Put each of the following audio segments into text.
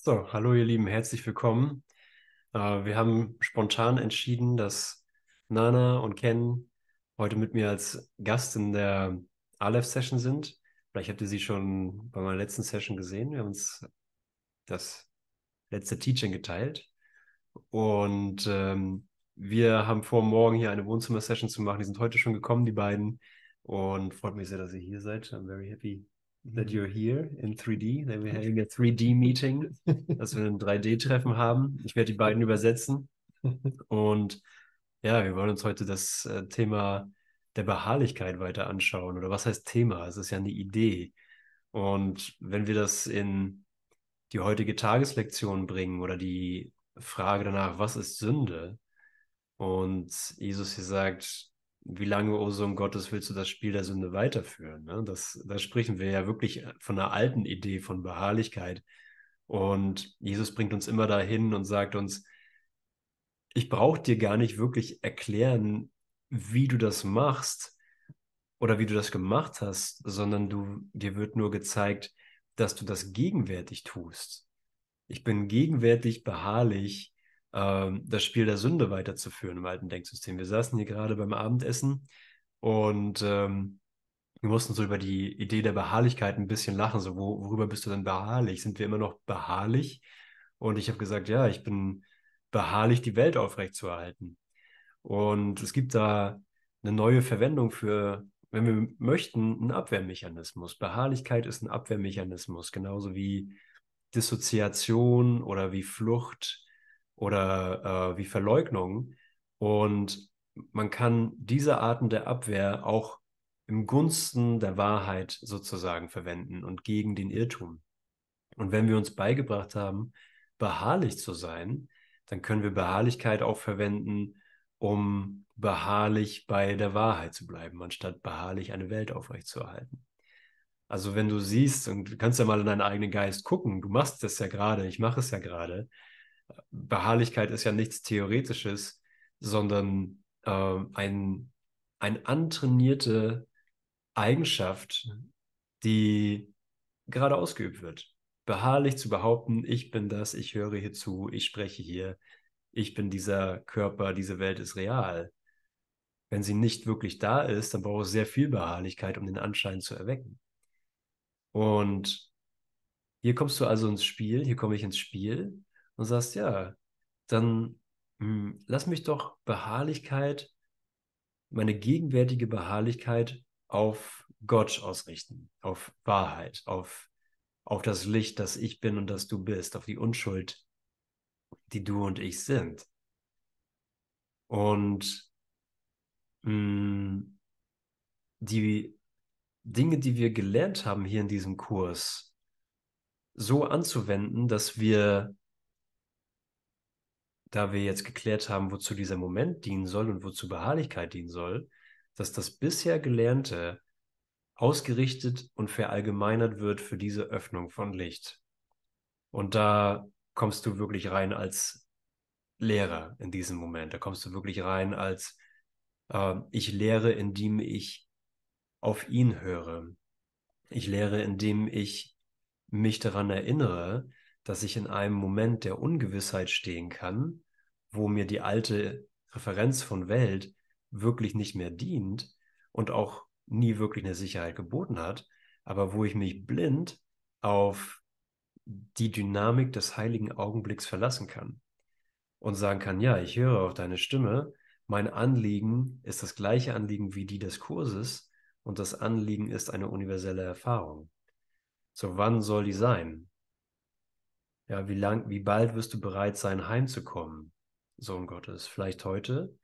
So, hallo ihr Lieben, herzlich willkommen. Wir haben spontan entschieden, dass Nana und Ken heute mit mir als Gast in der Aleph-Session sind. Vielleicht habt ihr sie schon bei meiner letzten Session gesehen. Wir haben uns das letzte Teaching geteilt. Und wir haben vor, morgen hier eine Wohnzimmer-Session zu machen. Die sind heute schon gekommen, die beiden. Und freut mich sehr, dass ihr hier seid. I'm very happy that you're here in 3D, that we're having a 3D-Meeting, dass wir ein 3D-Treffen haben. Ich werde die beiden übersetzen. Und ja, wir wollen uns heute das Thema der Beharrlichkeit weiter anschauen. Oder was heißt Thema? Es ist ja eine Idee. Und wenn wir das in die heutige Tageslektion bringen oder die Frage danach, was ist Sünde? Und Jesus hier sagt, wie lange, o Sohn Gottes, willst du das Spiel der Sünde weiterführen? Ne? Da sprechen wir ja wirklich von einer alten Idee von Beharrlichkeit. Und Jesus bringt uns immer dahin und sagt uns, ich brauche dir gar nicht wirklich erklären, wie du das machst oder wie du das gemacht hast, sondern dir wird nur gezeigt, dass du das gegenwärtig tust. Ich bin gegenwärtig beharrlich, das Spiel der Sünde weiterzuführen im alten Denksystem. Wir saßen hier gerade beim Abendessen und wir mussten so über die Idee der Beharrlichkeit ein bisschen lachen. So, worüber bist du denn beharrlich? Sind wir immer noch beharrlich? Und ich habe gesagt, ja, ich bin beharrlich, die Welt aufrechtzuerhalten. Und es gibt da eine neue Verwendung für, wenn wir möchten, einen Abwehrmechanismus. Beharrlichkeit ist ein Abwehrmechanismus, genauso wie Dissoziation oder wie Flucht oder wie Verleugnung. Und man kann diese Arten der Abwehr auch im Gunsten der Wahrheit sozusagen verwenden und gegen den Irrtum. Und wenn wir uns beigebracht haben, beharrlich zu sein, dann können wir Beharrlichkeit auch verwenden, um beharrlich bei der Wahrheit zu bleiben, anstatt beharrlich eine Welt aufrechtzuerhalten. Also wenn du siehst, und du kannst ja mal in deinen eigenen Geist gucken, du machst das ja gerade, ich mache es ja gerade. Beharrlichkeit ist ja nichts Theoretisches, sondern ein antrainierte Eigenschaft, die gerade ausgeübt wird. Beharrlich zu behaupten, ich bin das, ich höre hier zu, ich spreche hier, ich bin dieser Körper, diese Welt ist real. Wenn sie nicht wirklich da ist, dann braucht es sehr viel Beharrlichkeit, um den Anschein zu erwecken. Und hier kommst du also ins Spiel, hier komme ich ins Spiel und sagst, ja, dann lass mich doch Beharrlichkeit, meine gegenwärtige Beharrlichkeit auf Gott ausrichten, auf Wahrheit, auf das Licht, das ich bin und das du bist, auf die Unschuld, die du und ich sind. Und mh, die Dinge, die wir gelernt haben hier in diesem Kurs, so anzuwenden, dass wir, da wir jetzt geklärt haben, wozu dieser Moment dienen soll und wozu Beharrlichkeit dienen soll, dass das bisher Gelernte ausgerichtet und verallgemeinert wird für diese Öffnung von Licht. Und da kommst du wirklich rein als Lehrer in diesem Moment. Da kommst du wirklich rein als ich lehre, indem ich auf ihn höre. Ich lehre, indem ich mich daran erinnere, dass ich in einem Moment der Ungewissheit stehen kann, wo mir die alte Referenz von Welt wirklich nicht mehr dient und auch nie wirklich eine Sicherheit geboten hat, aber wo ich mich blind auf die Dynamik des heiligen Augenblicks verlassen kann und sagen kann, ja, ich höre auf deine Stimme, mein Anliegen ist das gleiche Anliegen wie die des Kurses und das Anliegen ist eine universelle Erfahrung. So, wann soll die sein? Ja, wie bald wirst du bereit sein, heimzukommen, Sohn Gottes? Vielleicht heute?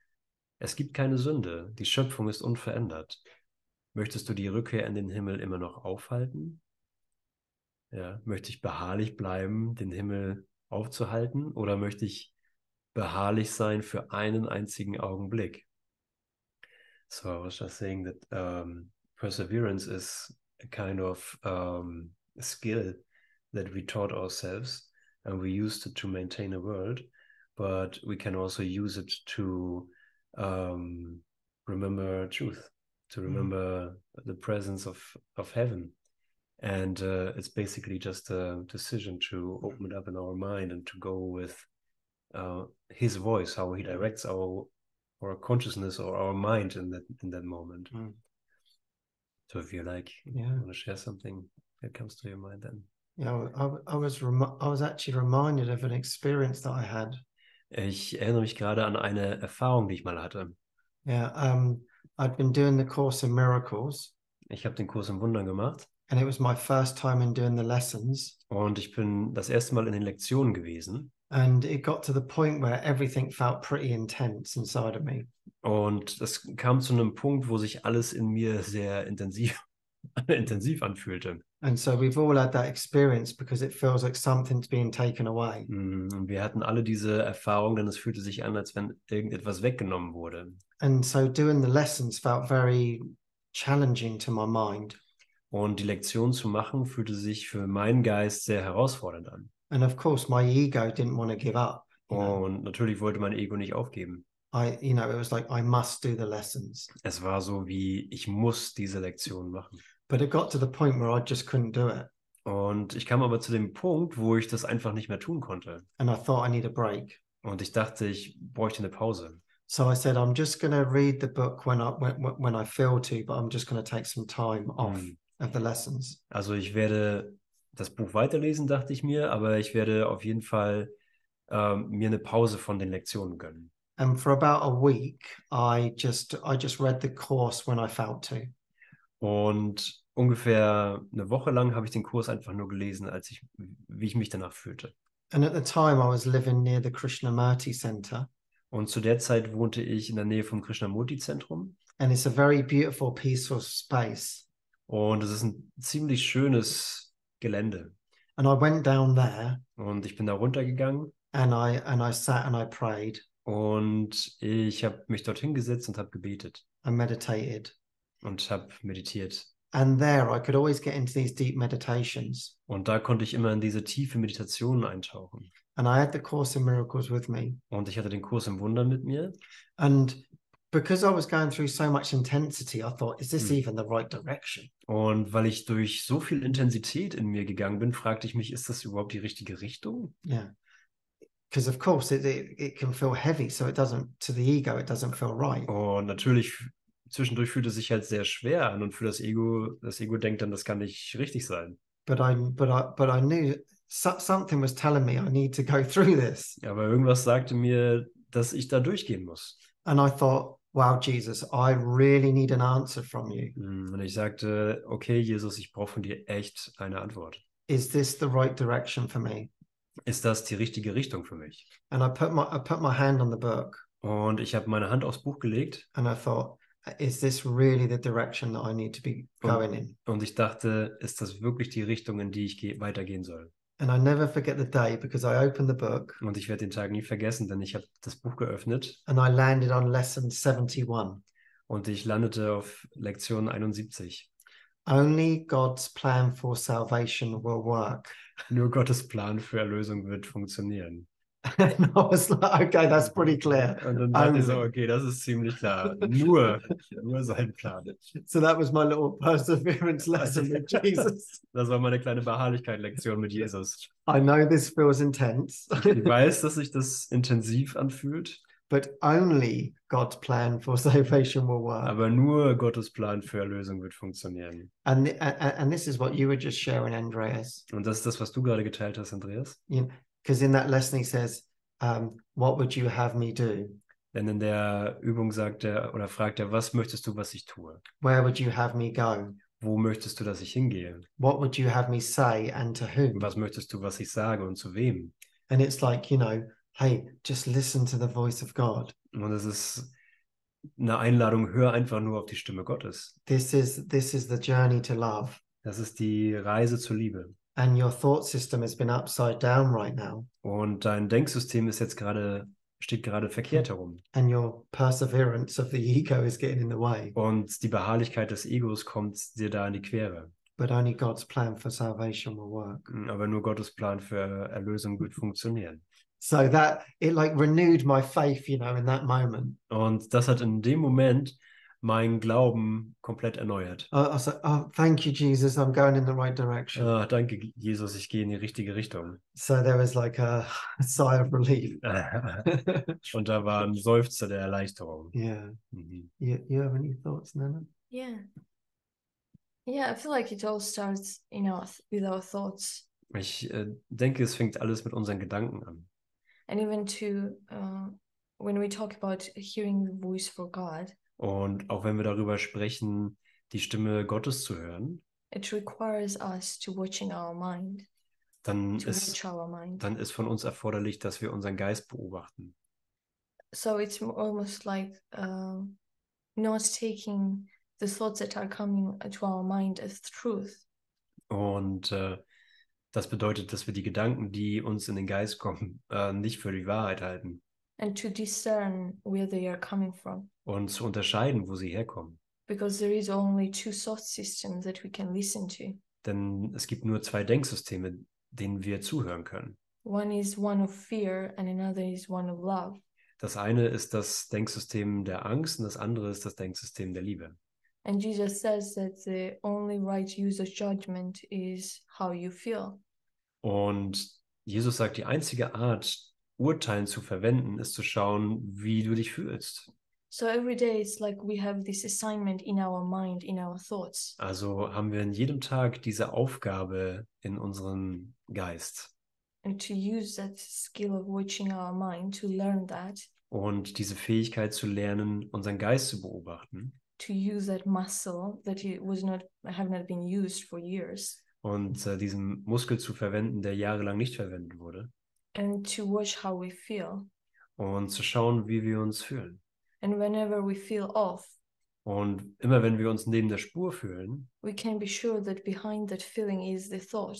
Es gibt keine Sünde, die Schöpfung ist unverändert. Möchtest du die Rückkehr in den Himmel immer noch aufhalten? Ja, möchte ich beharrlich bleiben, den Himmel aufzuhalten, oder möchte ich beharrlich sein für einen einzigen Augenblick? So I was just saying that perseverance is a kind of skill that we taught ourselves and we used it to maintain a world, but we can also use it to remember truth, to remember the presence of heaven. And it's basically just a decision to open it up in our mind and to go with his voice, how he directs our consciousness or our mind in that moment. So if you like, you want to share something that comes to your mind, then. Yeah, I was actually reminded of an experience that I had. Ich erinnere mich gerade an eine Erfahrung, die ich mal hatte. Yeah, I'd been doing the course in miracles. Ich habe den Kurs im Wundern gemacht. And it was my first time in doing the lessons. Und ich bin das erste Mal in den Lektionen gewesen. And it got to the point where everything felt pretty intense inside of me. Und es kam zu einem Punkt, wo sich alles in mir sehr intensiv anfühlte. And so we've all had that experience because it feels like something's being taken away. Und wir hatten alle diese Erfahrung, denn es fühlte sich an, als wenn irgendetwas weggenommen wurde. And so doing the lessons felt very challenging to my mind. Und die Lektion zu machen, fühlte sich für meinen Geist sehr herausfordernd an. And of course, my ego didn't want to give up. Und natürlich wollte mein Ego nicht aufgeben. It was like, I must do the lessons. Es war so wie, ich muss diese Lektion machen. But it got to the point where I just couldn't do it. Und ich kam aber zu dem Punkt, wo ich das einfach nicht mehr tun konnte. And I thought I need a break. Und ich dachte, ich bräuchte eine Pause. So I said, I'm just going to read the book when I feel to, but I'm just going to take some time off of the lessons. Also ich werde das Buch weiterlesen, dachte ich mir, aber ich werde auf jeden Fall mir eine Pause von den Lektionen gönnen. And for about a week, I just read the course when I felt to. Und ungefähr eine Woche lang habe ich den Kurs einfach nur gelesen, wie ich mich danach fühlte. And at the time, I was living near the Krishnamurti Center. Und zu der Zeit wohnte ich in der Nähe vom Krishnamurti-Zentrum. And it's a very beautiful, peaceful space. Und es ist ein ziemlich schönes Gelände. And I went down there. Und ich bin da runtergegangen. And I sat and I prayed. Und ich habe mich dorthin gesetzt und habe gebetet. I meditated. Und habe meditiert. And there I could always get into these deep meditations. Und da konnte ich immer in diese tiefe Meditation eintauchen. And I had the Course in Miracles with me. Und ich hatte den Kurs im Wundern mit mir. And because I was going through so much intensity, I thought, is this even the right direction? Und weil ich durch so viel Intensität in mir gegangen bin, fragte ich mich, ist das überhaupt die richtige Richtung? Yeah. Because of course it can feel heavy, so it doesn't, to the ego, it doesn't feel right. Und natürlich zwischendurch fühlt es sich halt sehr schwer an und für das Ego denkt dann, das kann nicht richtig sein. But I knew something was telling me I need to go through this. Aber irgendwas sagte mir, dass ich da durchgehen muss. And I thought, wow, Jesus, I really need an answer from you. Und ich sagte, okay, Jesus, ich brauche von dir echt eine Antwort. Is this the right direction for me? Ist das die richtige Richtung für mich? And I put my hand on the book. Und ich habe meine Hand aufs Buch gelegt. And I thought, is this really the direction that I need to be going in? Und ich dachte, ist das wirklich die Richtung, in die ich weitergehen soll? And I never forget the day because I opened the book. Und ich werde den Tag nie vergessen, denn ich habe das Buch geöffnet. And I landed on lesson 71. Und ich landete auf Lektion 71. Only God's plan for salvation will work. Nur Gottes Plan für Erlösung wird funktionieren. And I was like, okay, that's pretty clear. Und dann dachte ich so, okay, das ist ziemlich klar. Nur sein Plan. So that was my little perseverance lesson with Jesus. Das war meine kleine Beharrlichkeit-Lektion mit Jesus. I know this feels intense. Ich weiß, dass sich das intensiv anfühlt. But only God's plan for salvation will work. Aber nur Gottes Plan für Erlösung wird funktionieren. And this is what you were just sharing, Andreas. Und das ist das, was du gerade geteilt hast, Andreas. Because in that lesson he says, what would you have me do? Denn in der Übung sagt er oder fragt er, was möchtest du, was ich tue? Where would you have me go? Wo möchtest du, dass ich hingehe? What would you have me say and to whom? Was möchtest du, was ich sage und zu wem? And it's like, hey, just listen to the voice of God. Und es ist eine Einladung, hör einfach nur auf die Stimme Gottes. This is the journey to love. Das ist die Reise zur Liebe. And your thought system has been upside down right now. Und dein Denksystem ist jetzt steht gerade verkehrt herum. And your perseverance of the ego is getting in the way. Und die Beharrlichkeit des Egos kommt dir da in die Quere. But only God's plan for salvation will work. Aber nur Gottes Plan für Erlösung wird funktionieren. So that it like renewed my faith, in that moment. Und das hat in dem Moment meinen Glauben komplett erneuert. I was like, oh, thank you, Jesus, I'm going in the right direction. Ah, danke, Jesus, ich gehe in die richtige Richtung. So there was like a sigh of relief. Und da war ein Seufzer der Erleichterung. Yeah. Mhm. You have any thoughts, Nana? Yeah. Yeah, I feel like it all starts with our thoughts. Ich denke, es fängt alles mit unseren Gedanken an. And even when we talk about hearing the voice for God, Und auch wenn wir darüber sprechen, die Stimme Gottes zu hören, it requires us to watch in our mind, dann to watch our mind. dann ist von uns erforderlich, dass wir unseren Geist beobachten. So it's almost like not taking the thoughts that are coming to our mind as truth. Und das bedeutet, dass wir die Gedanken, die uns in den Geist kommen, nicht für die Wahrheit halten. And to discern where they are coming from. Und zu unterscheiden, wo sie herkommen. Because there is only two thought systems that we can listen to. Denn es gibt nur zwei Denksysteme, denen wir zuhören können. One is one of fear and another is one of love. Das eine ist das Denksystem der Angst und das andere ist das Denksystem der Liebe. And Jesus says that the only right use of judgment is how you feel. Und Jesus sagt, die einzige Art, Urteilen zu verwenden, ist zu schauen, wie du dich fühlst. So every day it's like we have this assignment in our mind, in our thoughts. Also haben wir in jedem Tag diese Aufgabe in unserem Geist. And to use that skill of watching our mind, to learn that. Und diese Fähigkeit zu lernen, unseren Geist zu beobachten. To use that muscle that have not been used for years. Und diesen Muskel zu verwenden, der jahrelang nicht verwendet wurde. And to watch how we feel. Und zu schauen, wie wir uns fühlen. And whenever we feel off, und immer wenn wir uns neben der Spur fühlen, we can be sure that behind that feeling is the thought.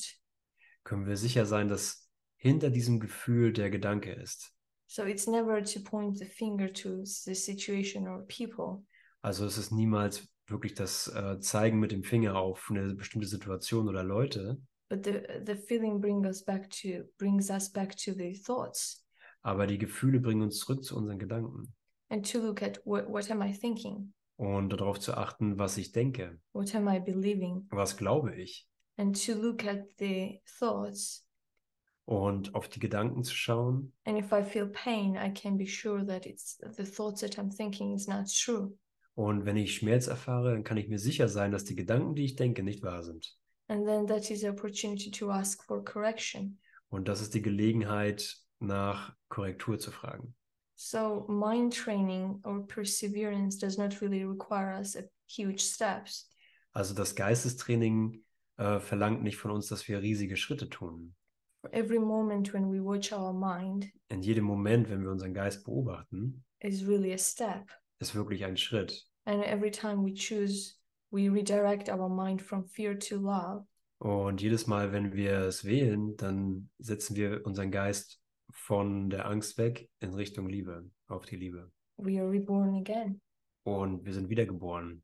Können wir sicher sein, dass hinter diesem Gefühl der Gedanke ist. So it's never to point the finger to the situation or people. Also es ist niemals wirklich das Zeigen mit dem Finger auf eine bestimmte Situation oder Leute. But the feeling brings us back to the thoughts. Aber die Gefühle bringen uns zurück zu unseren Gedanken. And to look at what am I thinking? Und darauf zu achten, was ich denke. What am I believing? Was glaube ich? And to look at the thoughts. Und auf die Gedanken zu schauen. And if I feel pain, I can be sure that it's the thoughts that I'm thinking is not true. Und wenn ich Schmerz erfahre, dann kann ich mir sicher sein, dass die Gedanken, die ich denke, nicht wahr sind. And then that is the opportunity to ask for correction. Und das ist die Gelegenheit, nach Korrektur zu fragen. So mind training or perseverance does not really require us huge steps. Also das Geistestraining verlangt nicht von uns, dass wir riesige Schritte tun. For every moment when we watch our mind, in jedem Moment, wenn wir unseren Geist beobachten, is really a step. ist wirklich ein Schritt. And every time we choose, we redirect our mind from fear to love. Und jedes Mal, wenn wir es wählen, dann setzen wir unseren Geist von der Angst weg in Richtung Liebe, auf die Liebe. We are reborn again. Und wir sind wiedergeboren.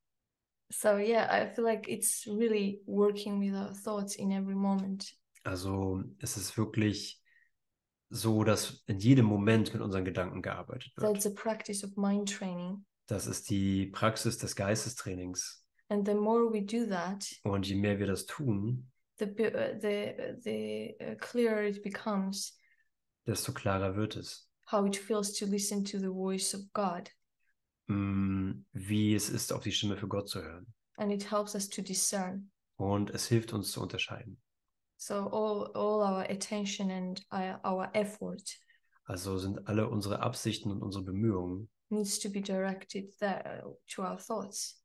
So yeah, I feel like it's really working with our thoughts in every moment. Also es ist wirklich so, dass in jedem Moment mit unseren Gedanken gearbeitet wird. That's a practice of mind training. Das ist die Praxis des Geistestrainings. And the more we do that, und je mehr wir das tun, the clearer it becomes. Desto klarer wird es. How it feels to listen to the voice of God. Wie es ist, auf die Stimme für Gott zu hören. And it helps us to discern. Und es hilft uns zu unterscheiden. So all our attention and our effort Also sind alle unsere Absichten und unsere Bemühungen needs to be directed there, to our thoughts.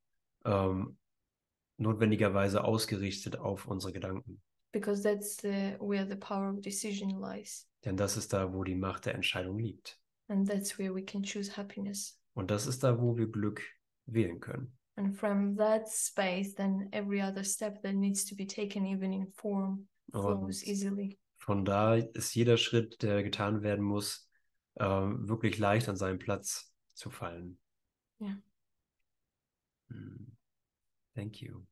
Notwendigerweise ausgerichtet auf unsere Gedanken. Because that's where the power of decision lies. Denn das ist da, wo die Macht der Entscheidung liegt. And that's where we can choose happiness. Und das ist da, wo wir Glück wählen können. And from that space, then every other step that needs to be taken, even in form, flows easily. Von da ist jeder Schritt, der getan werden muss, wirklich leicht an seinen Platz zu fallen. Yeah. Thank you.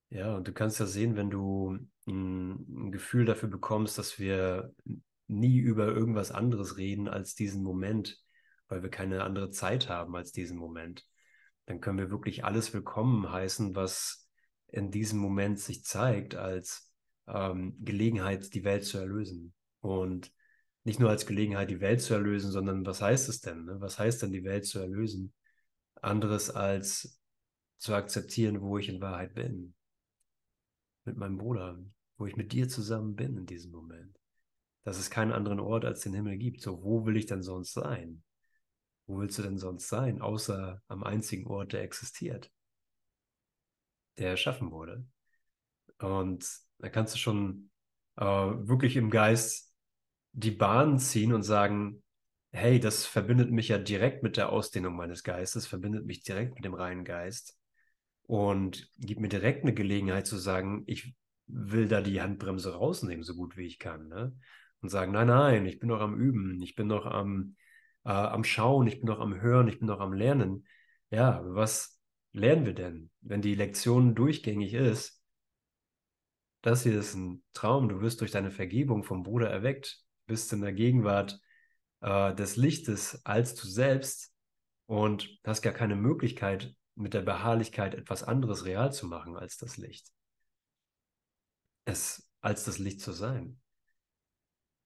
Ja, und du kannst ja sehen, wenn du ein Gefühl dafür bekommst, dass wir nie über irgendwas anderes reden als diesen Moment weil wir keine andere Zeit haben als diesen Moment. Dann können wir wirklich alles willkommen heißen, was in diesem Moment sich zeigt, als Gelegenheit, die Welt zu erlösen. Und nicht nur als Gelegenheit, die Welt zu erlösen, sondern was heißt es denn? Ne? Was heißt denn, die Welt zu erlösen? Anderes als zu akzeptieren, wo ich in Wahrheit bin. Mit meinem Bruder, wo ich mit dir zusammen bin in diesem Moment. Dass es keinen anderen Ort als den Himmel gibt. So, wo will ich denn sonst sein? Wo willst du denn sonst sein, außer am einzigen Ort, der existiert, der erschaffen wurde? Und da kannst du schon wirklich im Geist die Bahn ziehen und sagen, hey, das verbindet mich ja direkt mit der Ausdehnung meines Geistes, verbindet mich direkt mit dem reinen Geist und gibt mir direkt eine Gelegenheit zu sagen, ich will da die Handbremse rausnehmen, so gut wie ich kann, ne? Und sagen, nein, nein, ich bin noch am Üben, ich bin noch am Schauen, ich bin noch am Hören, ich bin noch am Lernen. Ja, was lernen wir denn, wenn die Lektion durchgängig ist? Das hier ist ein Traum, du wirst durch deine Vergebung vom Bruder erweckt, bist in der Gegenwart des Lichtes als du selbst und hast gar keine Möglichkeit, mit der Beharrlichkeit etwas anderes real zu machen als das Licht. Als das Licht zu sein.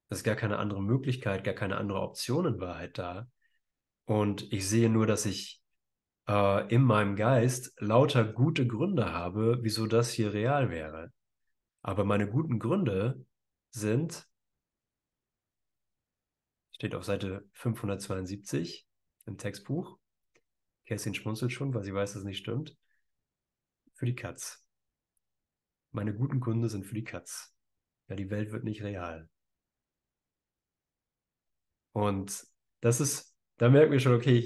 Es ist gar keine andere Möglichkeit, gar keine andere Option in Wahrheit da. Und ich sehe nur, dass ich in meinem Geist lauter gute Gründe habe, wieso das hier real wäre. Aber meine guten Gründe sind, steht auf Seite 572 im Textbuch, Kerstin schmunzelt schon, weil sie weiß, dass es nicht stimmt, für die Katz. Meine guten Gründe sind für die Katz. Ja, die Welt wird nicht real. Und das ist, da merken wir schon, okay,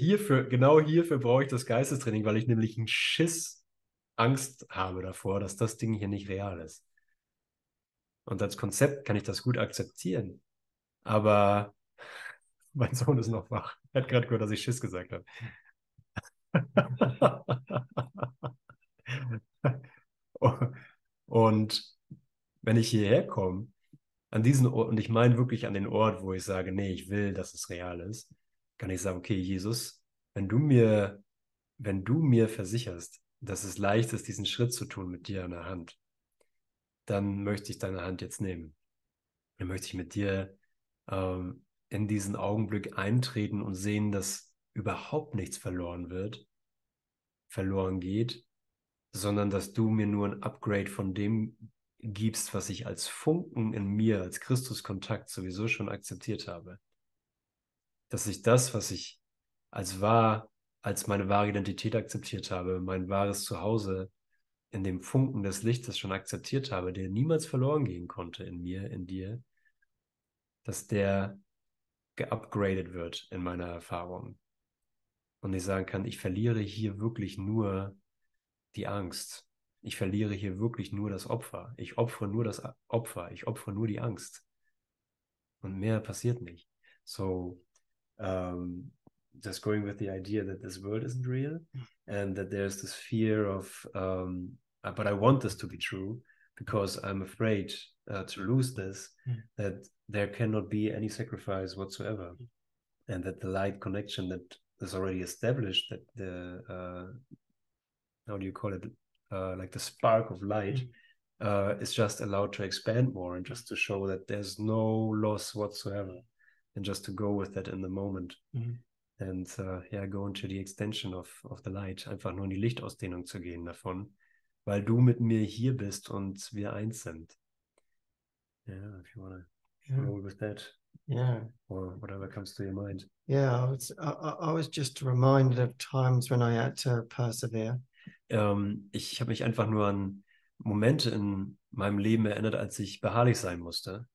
genau hierfür brauche ich das Geistestraining, weil ich nämlich einen Schiss Angst habe davor, dass das Ding hier nicht real ist. Und als Konzept kann ich das gut akzeptieren. Aber mein Sohn ist noch wach. Er hat gerade gehört, dass ich Schiss gesagt habe. Und wenn ich hierher komme, an diesen Ort, und ich meine wirklich an den Ort, wo ich sage, nee, ich will, dass es real ist, kann ich sagen, okay, Jesus, wenn du mir versicherst, dass es leicht ist, diesen Schritt zu tun mit dir an der Hand, dann möchte ich deine Hand jetzt nehmen. Dann möchte ich mit dir in diesen Augenblick eintreten und sehen, dass überhaupt nichts verloren geht, sondern dass du mir nur ein Upgrade von dem gibst, was ich als Funken in mir, als Christuskontakt sowieso schon akzeptiert habe. Dass ich das, was ich als meine wahre Identität akzeptiert habe, mein wahres Zuhause in dem Funken des Lichtes schon akzeptiert habe, der niemals verloren gehen konnte in mir, in dir, dass der geupgradet wird in meiner Erfahrung. Und ich sagen kann, ich verliere hier wirklich nur die Angst. Ich verliere hier wirklich nur das Opfer. Ich opfere nur das Opfer. Ich opfere nur die Angst. Und mehr passiert nicht. So, just going with the idea that this world isn't real and that there's this fear of, but I want this to be true because I'm afraid to lose this, that there cannot be any sacrifice whatsoever. And that the light connection that is already established, that the, how do you call it, like the spark of light is just allowed to expand more and just to show that there's no loss whatsoever and just to go with that in the moment. And go into the extension of the light, einfach nur in die Lichtausdehnung zu gehen davon, weil du mit mir hier bist und wir eins sind. Yeah, if you want to roll with that. Yeah. Or whatever comes to your mind. Yeah, I was just reminded of times when I had to persevere. Ich habe mich einfach nur an Momente in meinem Leben erinnert, als ich beharrlich sein musste.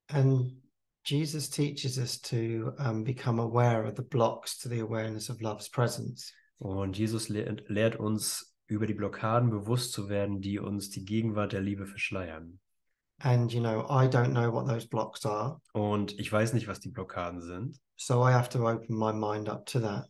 And Jesus teaches us to become aware of the blocks to the awareness of love's presence. Und Jesus lehrt uns, über die Blockaden bewusst zu werden, die uns die Gegenwart der Liebe verschleiern. And, you know, I don't know what those blocks are. Und ich weiß nicht, was die Blockaden sind. So I have to open my mind up to that.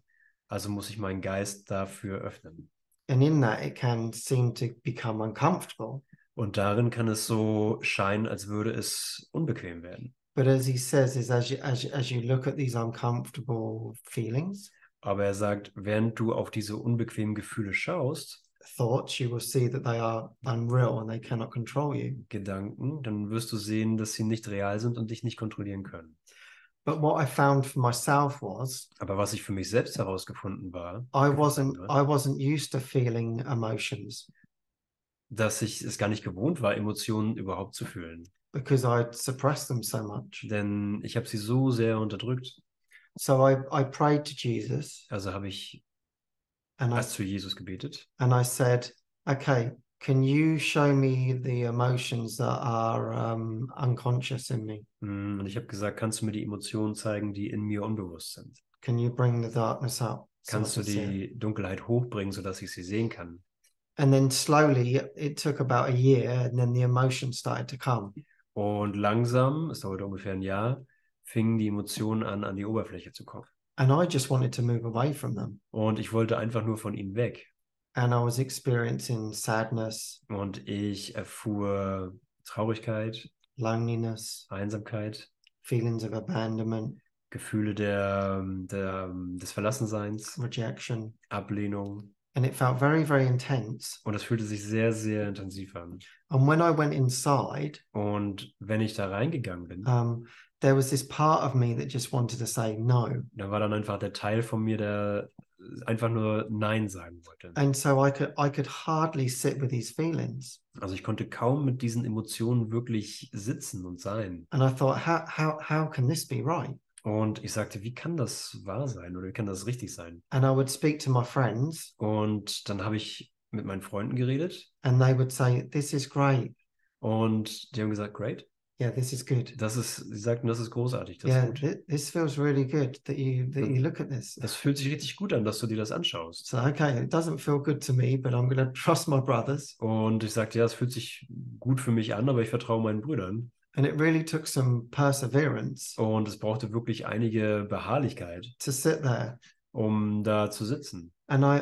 Also muss ich meinen Geist dafür öffnen. And in that, it can seem to become uncomfortable. Und darin kann es so scheinen, als würde es unbequem werden. But as he says, is as you look at these uncomfortable feelings, Aber er sagt, während du auf diese unbequemen Gefühle schaust, thoughts, you will see that they are unreal and they cannot control you. Gedanken, dann wirst du sehen, dass sie nicht real sind und dich nicht kontrollieren können. But what I found for myself was Aber was ich für mich selbst herausgefunden war, I wasn't used to feeling emotions dass ich es gar nicht gewohnt war, Emotionen überhaupt zu fühlen. because I'd suppressed them so much. Denn ich habe sie so sehr unterdrückt. So I prayed to Jesus Also habe ich and I zu Jesus gebetet. said, okay, can you show me the emotions that are unconscious in me? Und ich habe gesagt, kannst du mir die Emotionen zeigen, die in mir unbewusst sind? Can you bring the darkness up? So I Kannst du can see it? die Dunkelheit hochbringen, sodass ich sie sehen kann? And then slowly, it took about a year, and then the emotions started to come. Und langsam, es dauerte ungefähr ein Jahr, fingen die Emotionen an die Oberfläche zu kommen. And I just wanted to move away from them. Und ich wollte einfach nur von ihnen weg. And I was experiencing sadness, Und ich erfuhr Traurigkeit, loneliness, Einsamkeit, feelings of abandonment, Gefühle des Verlassenseins, rejection. Ablehnung. And it felt very, very intense. Und es fühlte sich sehr, sehr intensiv an. And when I went inside, Und wenn ich da reingegangen bin, there was this part of me that just wanted to say no. da war dann einfach der Teil von mir, der einfach nur Nein sagen wollte. And so I could hardly sit with these feelings. Also ich konnte kaum mit diesen Emotionen wirklich sitzen und sein. And I thought, how can this be right? Und ich sagte, wie kann das wahr sein oder wie kann das richtig sein? And I would speak to my friends Und dann habe ich mit meinen Freunden geredet and they would say, this is great. und die haben gesagt, great. Yeah, this is good. Sie sagten, das ist großartig, das Yeah, ist gut. this feels really good that you look at this. Das fühlt sich richtig gut an, dass du dir das anschaust. So, okay, it doesn't feel good to me, but I'm going to trust my brothers. Und ich sagte, ja, es fühlt sich gut für mich an, aber ich vertraue meinen Brüdern. And it really took some perseverance Und es brauchte wirklich einige Beharrlichkeit, to sit there. um da zu sitzen. And I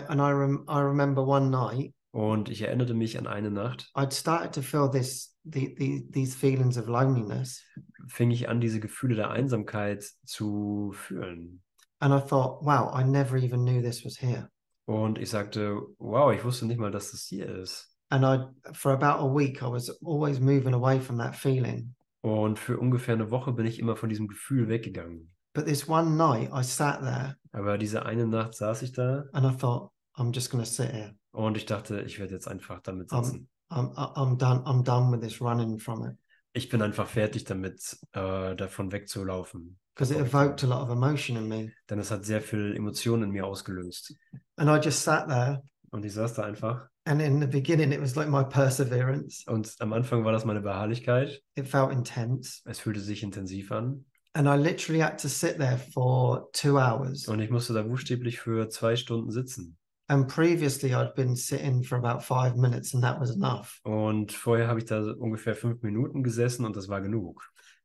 remember one night, Und ich erinnerte mich an eine Nacht, I'd started to feel these feelings of loneliness. fing ich an, diese Gefühle der Einsamkeit zu fühlen. And I thought, wow, I never even knew this was here. Und ich sagte, wow, ich wusste nicht mal, dass das hier ist. And for about a week, I was always moving away from that feeling. Und für ungefähr eine Woche bin ich immer von diesem Gefühl weggegangen. But this one night, I sat there Aber diese eine Nacht saß ich da and I thought, I'm just going to sit here. und ich dachte, ich werde jetzt einfach damit sitzen. I'm done with this running from it. Ich bin einfach fertig damit, davon wegzulaufen. Because it evoked a lot of emotion in me. Denn es hat sehr viel Emotionen in mir ausgelöst. And I just sat there. Und ich saß da einfach. And in the beginning, it was like my perseverance. Und am Anfang war das meine Beharrlichkeit. It felt intense. Es fühlte sich intensiv an. And I literally had to sit there for 2 hours. Und ich musste da buchstäblich für 2 Stunden sitzen. And previously, I'd been sitting for about 5 minutes and that was enough. Und vorher habe ich da ungefähr 5 Minuten gesessen und das war genug.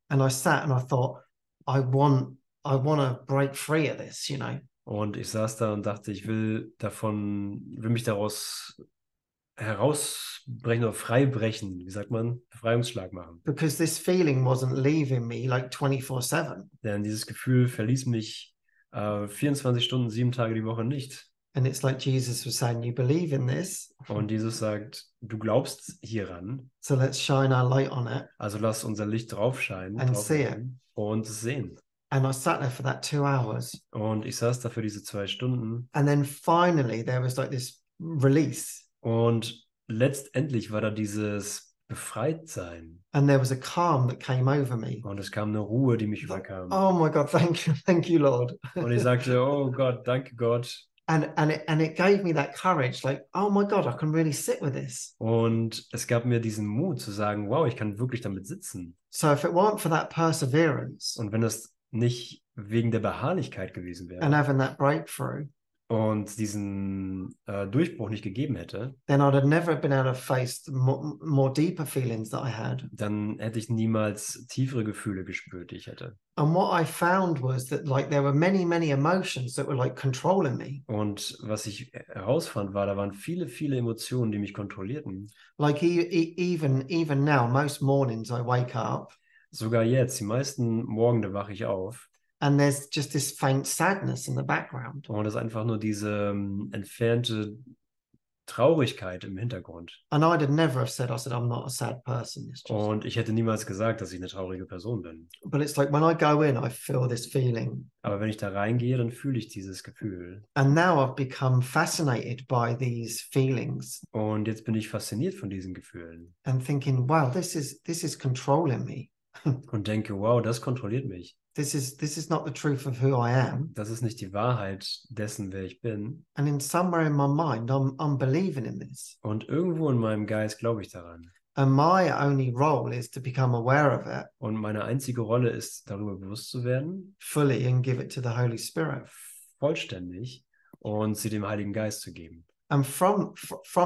And I sat and I thought, I want to break free of this, you know. Und ich saß da und dachte, ich will mich daraus herausbrechen oder freibrechen, wie sagt man, Befreiungsschlag machen. Because this feeling wasn't leaving me like 24/7. Denn dieses Gefühl verließ mich 24 Stunden, 7 Tage die Woche nicht. And it's like Jesus was saying, you believe in this, Und Jesus sagt, du glaubst hieran, so let's shine our light on it also lass unser Licht draufscheinen and see it. scheinen und es sehen. And I sat there for that 2 hours. Und ich saß da für diese 2 Stunden. And then finally there was like this release. Und letztendlich war da dieses Befreitsein. And there was a calm that came over me. Und es kam eine Ruhe, die mich überkam. Oh my God, thank you, Lord. Und ich sagte, oh Gott, danke Gott. And it gave me that courage, like, oh my God, I can really sit with this. Und es gab mir diesen Mut zu sagen, wow, ich kann wirklich damit sitzen. So if it weren't for that perseverance Und wenn es nicht wegen der Beharrlichkeit gewesen wäre and having that breakthrough, und diesen Durchbruch nicht gegeben hätte, then I'd have never been able to face the more deeper feelings that I had. dann hätte ich niemals tiefere Gefühle gespürt, die ich hätte. And what I found was that like there were many emotions that were like controlling me. Und was ich herausfand, war, da waren viele, viele Emotionen, die mich kontrollierten. Like even now, most mornings I wake up. Sogar jetzt, die meisten Morgen wache ich auf and there's just this faint sadness in the background. und es ist einfach nur diese entfernte Traurigkeit im Hintergrund. And I'd never have said, I'm not a sad person. It's just, Und ich hätte niemals gesagt, dass ich eine traurige Person bin. but it's like when I go in, I feel this feeling. Aber wenn ich da reingehe, dann fühle ich dieses Gefühl. And now I've become fascinated by these feelings Und jetzt bin ich fasziniert von diesen Gefühlen and thinking, wow, this is controlling me. und denke, wow, das kontrolliert mich. This is not the truth of who I am. Das ist nicht die Wahrheit dessen, wer ich bin. And in somewhere in my mind, I'm believing in this. Und irgendwo in meinem Geist glaube ich daran. And my only role is to become aware of it Und meine einzige Rolle ist, darüber bewusst zu werden, fully and give it to the Holy Spirit. vollständig, und sie dem Heiligen Geist zu geben. And from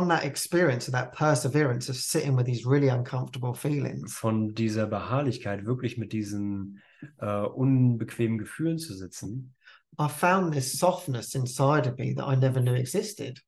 that experience, of that perseverance of sitting with these really uncomfortable feelings, Von dieser Beharrlichkeit, wirklich mit diesen unbequemen Gefühlen zu sitzen, I found this softness inside of me that I never knew existed.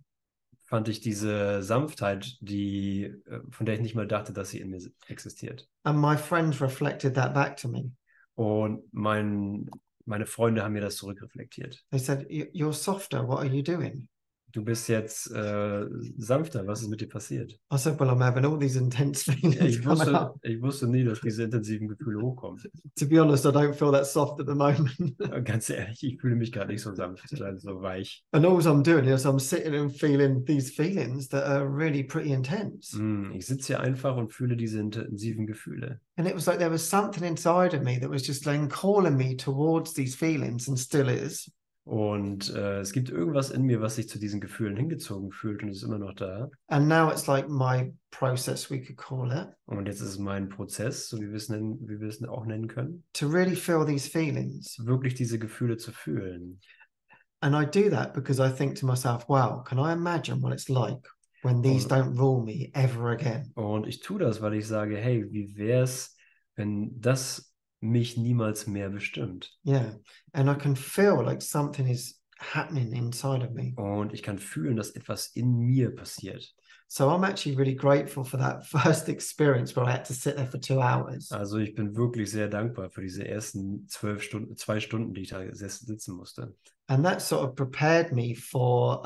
fand ich diese Sanftheit, von der ich nicht mal dachte, dass sie in mir existiert. And my friends reflected that back to me. Und meine Freunde haben mir das zurückreflektiert. They said, "You're softer. What are you doing?" Du bist jetzt sanfter, was ist mit dir passiert? I said, "Well, I'm having all these intense feelings Ich coming wusste, up. ich wusste nie, dass diese intensiven Gefühle hochkommen. To be honest, I don't feel that soft at the moment." Ganz ehrlich, ich fühle mich gerade nicht so sanft, so weich. And all I'm doing is I'm sitting and feeling these feelings that are really pretty intense. Ich sitze hier einfach und fühle diese intensiven Gefühle. And it was like there was something inside of me that was just like calling me towards these feelings and still is. Und es gibt irgendwas in mir, was sich zu diesen Gefühlen hingezogen fühlt und ist immer noch da. And now it's like my process, we could call it, Und jetzt ist es mein Prozess, so wie wir es auch nennen können, to really feel these feelings. wirklich diese Gefühle zu fühlen. And I do that because I think to myself, wow, can I imagine what it's like when these don't rule me ever again? Und ich tue das, weil ich sage, hey, wie wäre es, wenn das mich niemals mehr bestimmt? Yeah. And I can feel like something is happening inside of me. Und ich kann fühlen, dass etwas in mir passiert. So I'm actually really grateful for that first experience where I had to sit there for 2 hours. Also ich bin wirklich sehr dankbar für diese ersten 2 Stunden, die ich da sitzen musste. And that sort of prepared me for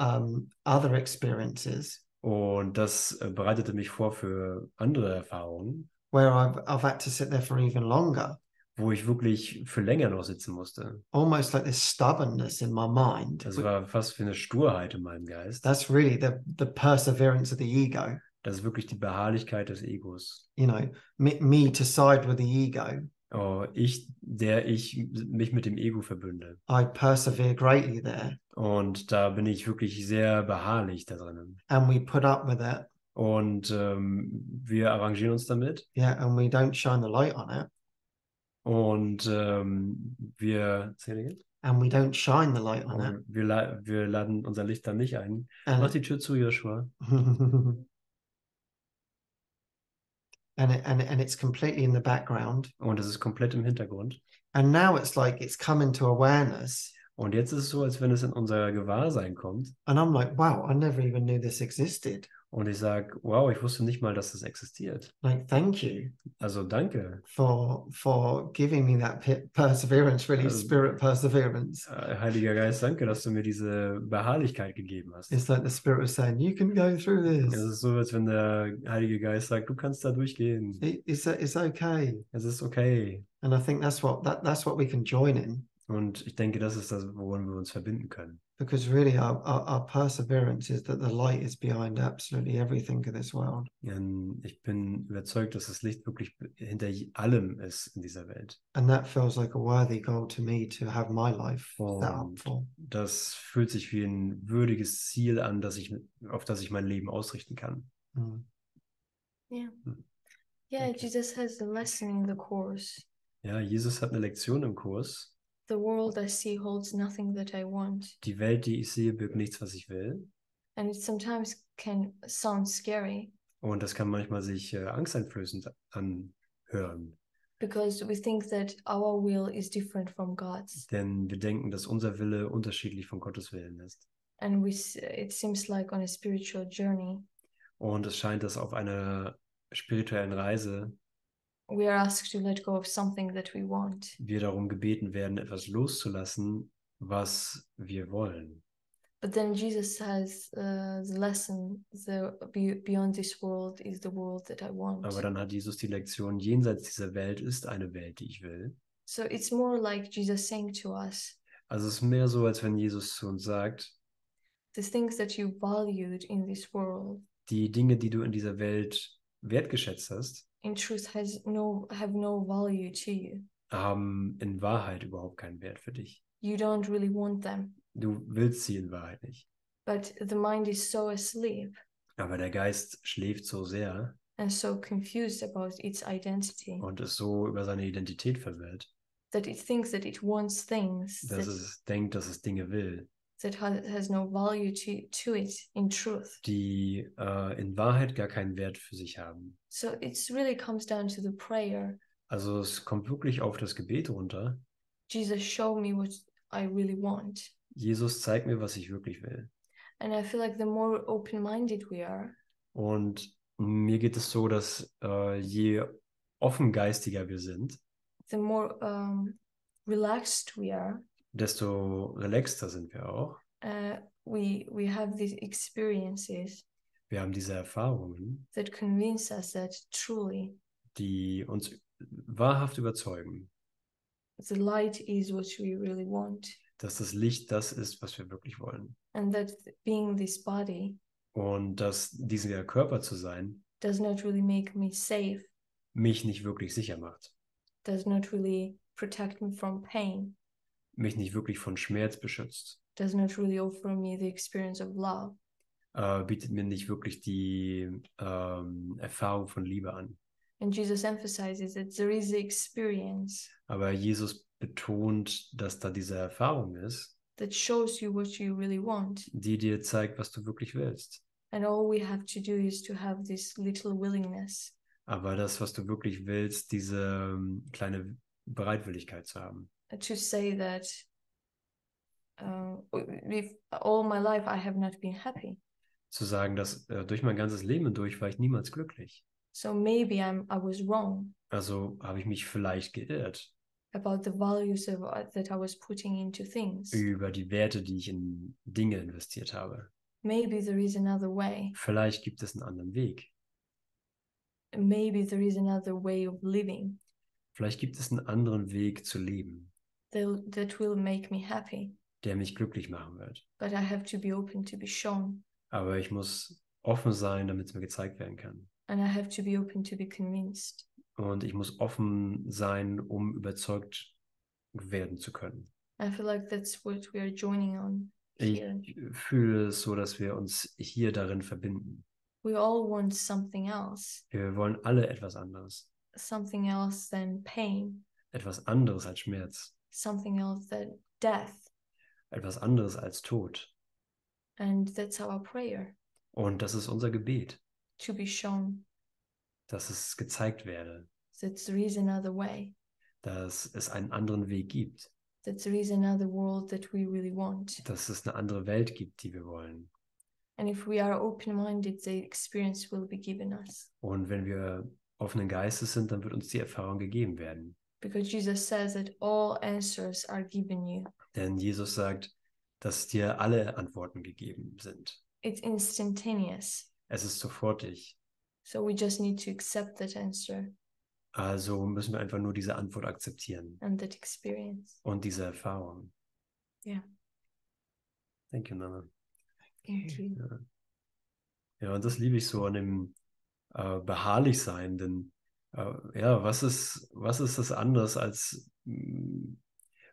other experiences Und das bereitete mich vor für andere Erfahrungen, where I've had to sit there for even longer. wo ich wirklich für länger noch sitzen musste. Almost like this stubbornness in my mind. Das war fast wie eine Sturheit in meinem Geist. That's really the perseverance of the ego. Das ist wirklich die Beharrlichkeit des Egos. You know, me to side with the ego. Oh, ich mich mit dem Ego verbünde. I persevere greatly there. Und da bin ich wirklich sehr beharrlich da drinnen. And we put up with it. Und wir arrangieren uns damit. Yeah, and we don't shine the light on it. Und wir And we don't shine the light on it. wir laden unser Licht dann nicht ein. Mach die Tür zu, Joshua. and it's completely in the background. Und es ist komplett im Hintergrund. And now it's like it's come into awareness. Und jetzt ist es so, als wenn es in unser Gewahrsein kommt. And I'm like, wow, I never even knew this existed. Und ich sage, wow, ich wusste nicht mal, dass das existiert. Like, thank you Also danke. for giving me that perseverance, really spirit perseverance. Heiliger Geist, danke, dass du mir diese Beharrlichkeit gegeben hast. It's like the Spirit was saying, you can go through Es this. ist so, als wenn der Heilige Geist sagt, du kannst da durchgehen. It's okay. Es ist okay. And I think that's what we can join in. Und ich denke, das ist das, woran wir uns verbinden können. Because really our perseverance is that the light is behind absolutely everything in this world. Ich bin überzeugt, dass das Licht wirklich hinter allem ist in dieser Welt. And that feels like a worthy goal to me to have my life set up for. Das fühlt sich wie ein würdiges Ziel an, auf das ich mein Leben ausrichten kann. Mm. Yeah. Yeah, Okay. Jesus has a lesson in the course. Ja, Jesus hat eine Lektion im Kurs. The world I see holds nothing that I want. Die Welt, die ich sehe, birgt nichts, was ich will. And it sometimes can sound scary Und das kann manchmal sich angsteinflößend anhören. because we think that our will is different from God's. Denn wir denken, dass unser Wille unterschiedlich von Gottes Willen ist. And it seems like on a spiritual journey, Und es scheint, dass auf einer spirituellen Reise we are asked to let go of something that we want. wir darum gebeten werden, etwas loszulassen, was wir wollen. But then Jesus says the lesson, beyond this world is the world that I want. Aber dann hat Jesus die Lektion, jenseits dieser Welt ist eine Welt, die ich will. So it's more like Jesus saying to us, Also es ist mehr so, als wenn Jesus zu uns sagt, the things that you valued in this world, die Dinge, die du in dieser Welt wertgeschätzt hast, in truth have no value to you. haben in Wahrheit überhaupt keinen Wert für dich. You don't really want them. Du willst sie in Wahrheit nicht. But the mind is so asleep Aber der Geist schläft so sehr and so confused about its identity und ist so über seine Identität verwirrt, that it thinks that it wants things dass es denkt, dass es Dinge will, that has no value to it in truth. die in Wahrheit gar keinen Wert für sich haben. So it really comes down to the prayer. Also es kommt wirklich auf das Gebet runter. Jesus, show me what I really want. Jesus, zeig mir, was ich wirklich will. And I feel like the more open-minded we are, Und mir geht es so, dass je offengeistiger wir sind, the more relaxed we are, desto relaxter sind wir auch. we have these experiences Wir haben diese Erfahrungen, that convince us that truly die uns wahrhaft überzeugen, the light is what we really want, dass das Licht das ist, was wir wirklich wollen. and that being this body Und dass dieser Körper zu sein, does not really make me safe, mich nicht wirklich sicher macht, does not really protect me from pain, mich nicht wirklich von Schmerz beschützt, does not really offer me the experience of love. bietet mir nicht wirklich die Erfahrung von Liebe an. And Jesus emphasizes that there is the experience Aber Jesus betont, dass da diese Erfahrung ist, that shows you what you really want. die dir zeigt, was du wirklich willst. And all we have to do is to have this little willingness Aber das, was du wirklich willst, diese kleine Bereitwilligkeit zu haben. to say that with all my life I have not been happy. Zu sagen, dass durch mein ganzes Leben hindurch war ich niemals glücklich. So maybe I was wrong Also habe ich mich vielleicht geirrt about the values that I was putting into things. über die Werte, die ich in Dinge investiert habe. Maybe there is another way. Vielleicht gibt es einen anderen Weg. Maybe there is another way of living Vielleicht gibt es einen anderen Weg zu leben, that will make me happy. der mich glücklich machen wird. But I have to be open to be shown. Aber ich muss offen sein, damit es mir gezeigt werden kann. And I have to be open to be convinced. Und ich muss offen sein, um überzeugt werden zu können. I feel like that's what we are joining on Ich here. fühle es so, dass wir uns hier darin verbinden. We all want something else Wir wollen alle etwas anderes. than pain, Etwas anderes als Schmerz. something else than death. Etwas anderes als Tod. And that's our prayer, Und das ist unser Gebet, to be shown dass es gezeigt werde, that there is another way, dass es einen anderen Weg gibt, that there is another world that we really want. dass es eine andere Welt gibt, die wir wollen. And if we are open-minded, the experience will be given us. Und wenn wir offenen Geistes sind, dann wird uns die Erfahrung gegeben werden. Because Jesus says that all answers are given you. Denn Jesus sagt, dass dir alle Antworten gegeben sind. It's instantaneous. Es ist sofortig. So we just need to accept that answer Also müssen wir einfach nur diese Antwort akzeptieren and that experience. und diese Erfahrung. Yeah. Thank you, Nana. Thank you. Ja, und das liebe ich so an dem beharrlich sein, denn ja, was ist das anders als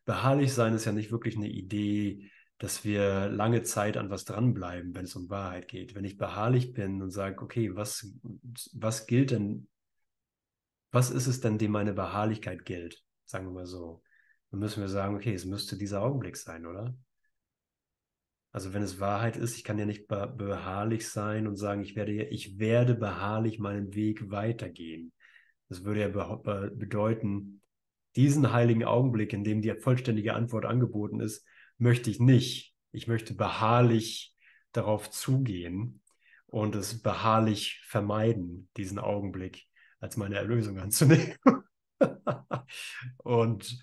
beharrlich sein ist ja nicht wirklich eine Idee, dass wir lange Zeit an was dranbleiben, wenn es um Wahrheit geht. Wenn ich beharrlich bin und sage, okay, was gilt denn, was ist es denn, dem meine Beharrlichkeit gilt? Sagen wir mal so. Dann müssen wir sagen, okay, es müsste dieser Augenblick sein, oder? Also wenn es Wahrheit ist, ich kann ja nicht beharrlich sein und sagen, ich werde beharrlich meinen Weg weitergehen. Das würde ja bedeuten, diesen heiligen Augenblick, in dem die vollständige Antwort angeboten ist, möchte ich nicht. Ich möchte beharrlich darauf zugehen und es beharrlich vermeiden, diesen Augenblick, als meine Erlösung anzunehmen. Und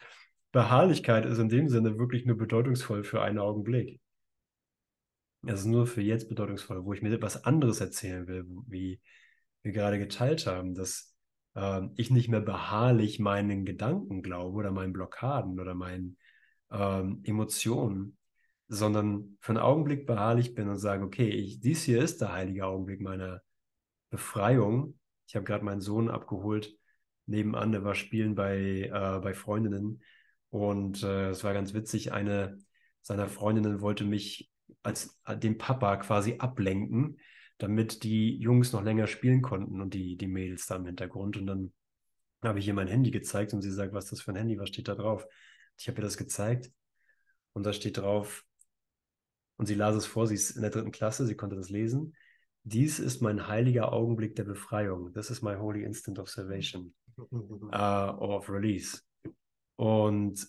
Beharrlichkeit ist in dem Sinne wirklich nur bedeutungsvoll für einen Augenblick. Es ist nur für jetzt bedeutungsvoll, wo ich mir etwas anderes erzählen will, wie wir gerade geteilt haben, dass ich nicht mehr beharrlich meinen Gedanken glaube oder meinen Blockaden oder meinen Emotionen, sondern für einen Augenblick beharrlich bin und sage, okay, dies hier ist der heilige Augenblick meiner Befreiung. Ich habe gerade meinen Sohn abgeholt, nebenan, der war spielen bei Freundinnen und es war ganz witzig, eine seiner Freundinnen wollte mich als den Papa quasi ablenken, damit die Jungs noch länger spielen konnten und die Mädels da im Hintergrund. Und dann habe ich ihr mein Handy gezeigt und sie sagt, was ist das für ein Handy, was steht da drauf? Ich habe ihr das gezeigt und da steht drauf, und sie las es vor, sie ist in der 3. Klasse, sie konnte das lesen. Dies ist mein heiliger Augenblick der Befreiung. This is my holy instant of salvation, of release. Und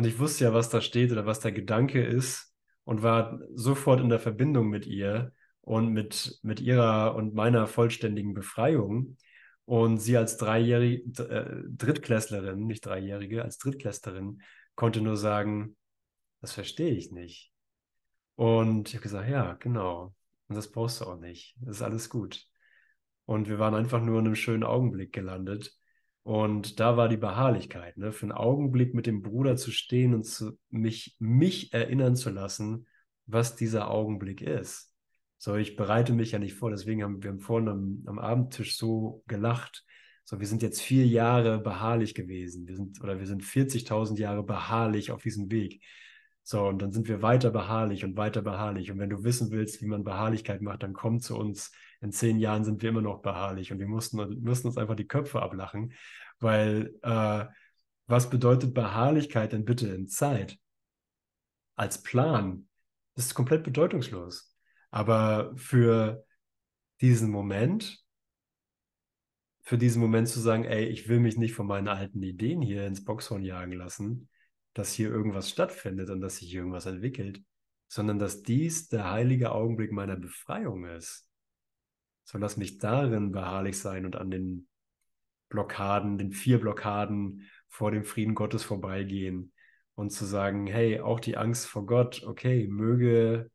ich wusste ja, was da steht oder was der Gedanke ist und war sofort in der Verbindung mit ihr und mit ihrer und meiner vollständigen Befreiung. Und sie als Drittklässlerin, nicht Dreijährige, als Drittklässlerin konnte nur sagen, das verstehe ich nicht. Und ich habe gesagt, ja, genau. Und das brauchst du auch nicht. Das ist alles gut. Und wir waren einfach nur in einem schönen Augenblick gelandet. Und da war die Beharrlichkeit, ne? Für einen Augenblick mit dem Bruder zu stehen und mich erinnern zu lassen, was dieser Augenblick ist. So, ich bereite mich ja nicht vor, deswegen haben wir vorhin am Abendtisch so gelacht. So, wir sind jetzt 4 Jahre beharrlich gewesen. Wir sind 40.000 Jahre beharrlich auf diesem Weg. So, und dann sind wir weiter beharrlich und weiter beharrlich. Und wenn du wissen willst, wie man Beharrlichkeit macht, dann komm zu uns. In 10 Jahren sind wir immer noch beharrlich und wir mussten uns einfach die Köpfe ablachen, weil was bedeutet Beharrlichkeit denn bitte in Zeit? Als Plan? Das ist komplett bedeutungslos. Aber für diesen Moment zu sagen, ey, ich will mich nicht von meinen alten Ideen hier ins Boxhorn jagen lassen, dass hier irgendwas stattfindet und dass sich hier irgendwas entwickelt, sondern dass dies der heilige Augenblick meiner Befreiung ist. So, lass mich darin beharrlich sein und an den Blockaden, den 4 Blockaden vor dem Frieden Gottes vorbeigehen und zu sagen, hey, auch die Angst vor Gott, okay, möge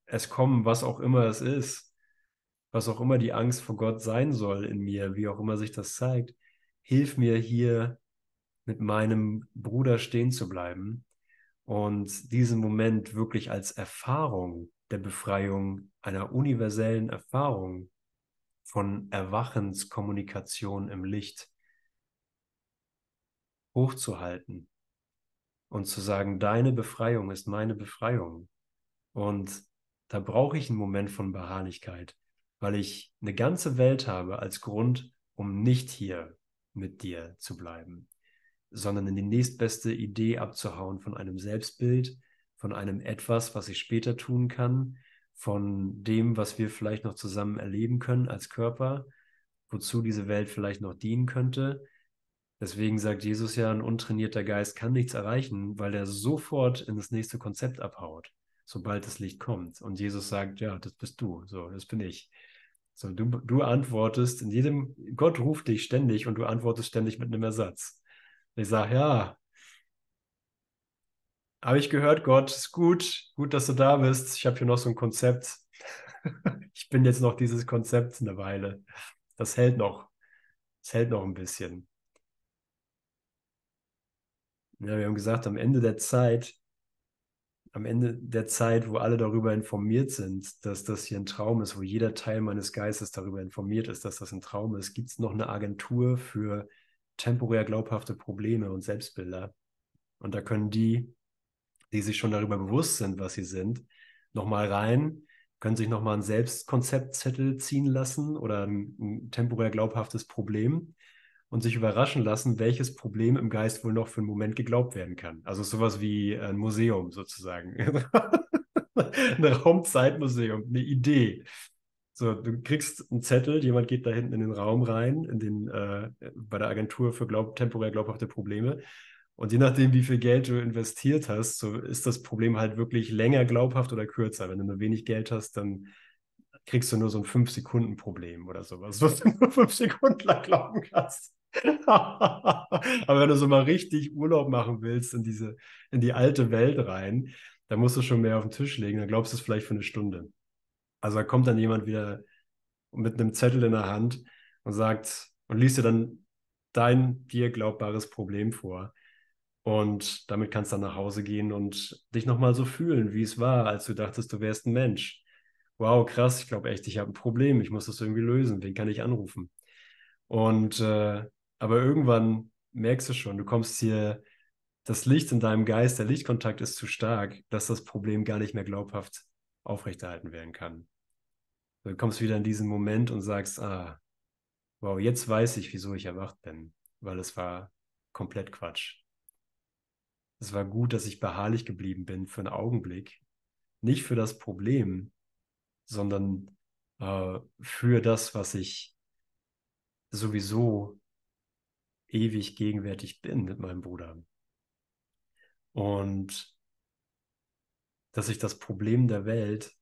es kommen, was auch immer es ist, was auch immer die Angst vor Gott sein soll in mir, wie auch immer sich das zeigt, hilf mir hier mit meinem Bruder stehen zu bleiben und diesen Moment wirklich als Erfahrung der Befreiung, einer universellen Erfahrung von Erwachenskommunikation im Licht hochzuhalten und zu sagen, deine Befreiung ist meine Befreiung. Und da brauche ich einen Moment von Beharrlichkeit, weil ich eine ganze Welt habe als Grund, um nicht hier mit dir zu bleiben, sondern in die nächstbeste Idee abzuhauen von einem Selbstbild, von einem etwas, was ich später tun kann, von dem, was wir vielleicht noch zusammen erleben können als Körper, wozu diese Welt vielleicht noch dienen könnte. Deswegen sagt Jesus ja, ein untrainierter Geist kann nichts erreichen, weil er sofort in das nächste Konzept abhaut, sobald das Licht kommt. Und Jesus sagt, ja, das bist du, so, das bin ich. So, du antwortest in jedem, Gott ruft dich ständig und du antwortest ständig mit einem Ersatz. Ich sage, ja, habe ich gehört, Gott, ist gut, dass du da bist. Ich habe hier noch so ein Konzept. Ich bin jetzt noch dieses Konzept eine Weile. Das hält noch ein bisschen. Ja, wir haben gesagt, am Ende der Zeit, wo alle darüber informiert sind, dass das hier ein Traum ist, wo jeder Teil meines Geistes darüber informiert ist, dass das ein Traum ist, gibt es noch eine Agentur für temporär glaubhafte Probleme und Selbstbilder. Und da können die sich schon darüber bewusst sind, was sie sind, nochmal rein, können sich nochmal einen Selbstkonzeptzettel ziehen lassen oder ein temporär glaubhaftes Problem und sich überraschen lassen, welches Problem im Geist wohl noch für einen Moment geglaubt werden kann. Also sowas wie ein Museum sozusagen. Ein Raumzeitmuseum, eine Idee. So, du kriegst einen Zettel, jemand geht da hinten in den Raum rein, bei der Agentur für temporär glaubhafte Probleme. Und je nachdem, wie viel Geld du investiert hast, so ist das Problem halt wirklich länger glaubhaft oder kürzer. Wenn du nur wenig Geld hast, dann kriegst du nur so ein 5-Sekunden-Problem oder sowas, was du nur 5 Sekunden lang glauben kannst. Aber wenn du so mal richtig Urlaub machen willst in die alte Welt rein, dann musst du schon mehr auf den Tisch legen, dann glaubst du es vielleicht für eine Stunde. Also da kommt dann jemand wieder mit einem Zettel in der Hand und liest dir dann dein dir glaubbares Problem vor. Und damit kannst du dann nach Hause gehen und dich nochmal so fühlen, wie es war, als du dachtest, du wärst ein Mensch. Wow, krass, ich glaube echt, ich habe ein Problem, ich muss das irgendwie lösen, wen kann ich anrufen? Und aber irgendwann merkst du schon, du kommst hier, das Licht in deinem Geist, der Lichtkontakt ist zu stark, dass das Problem gar nicht mehr glaubhaft aufrechterhalten werden kann. Du kommst wieder in diesen Moment und sagst, wow, jetzt weiß ich, wieso ich erwacht bin, weil es war komplett Quatsch. Es war gut, dass ich beharrlich geblieben bin für einen Augenblick, nicht für das Problem, sondern für das, was ich sowieso ewig gegenwärtig bin mit meinem Bruder. Und dass ich das Problem der Welt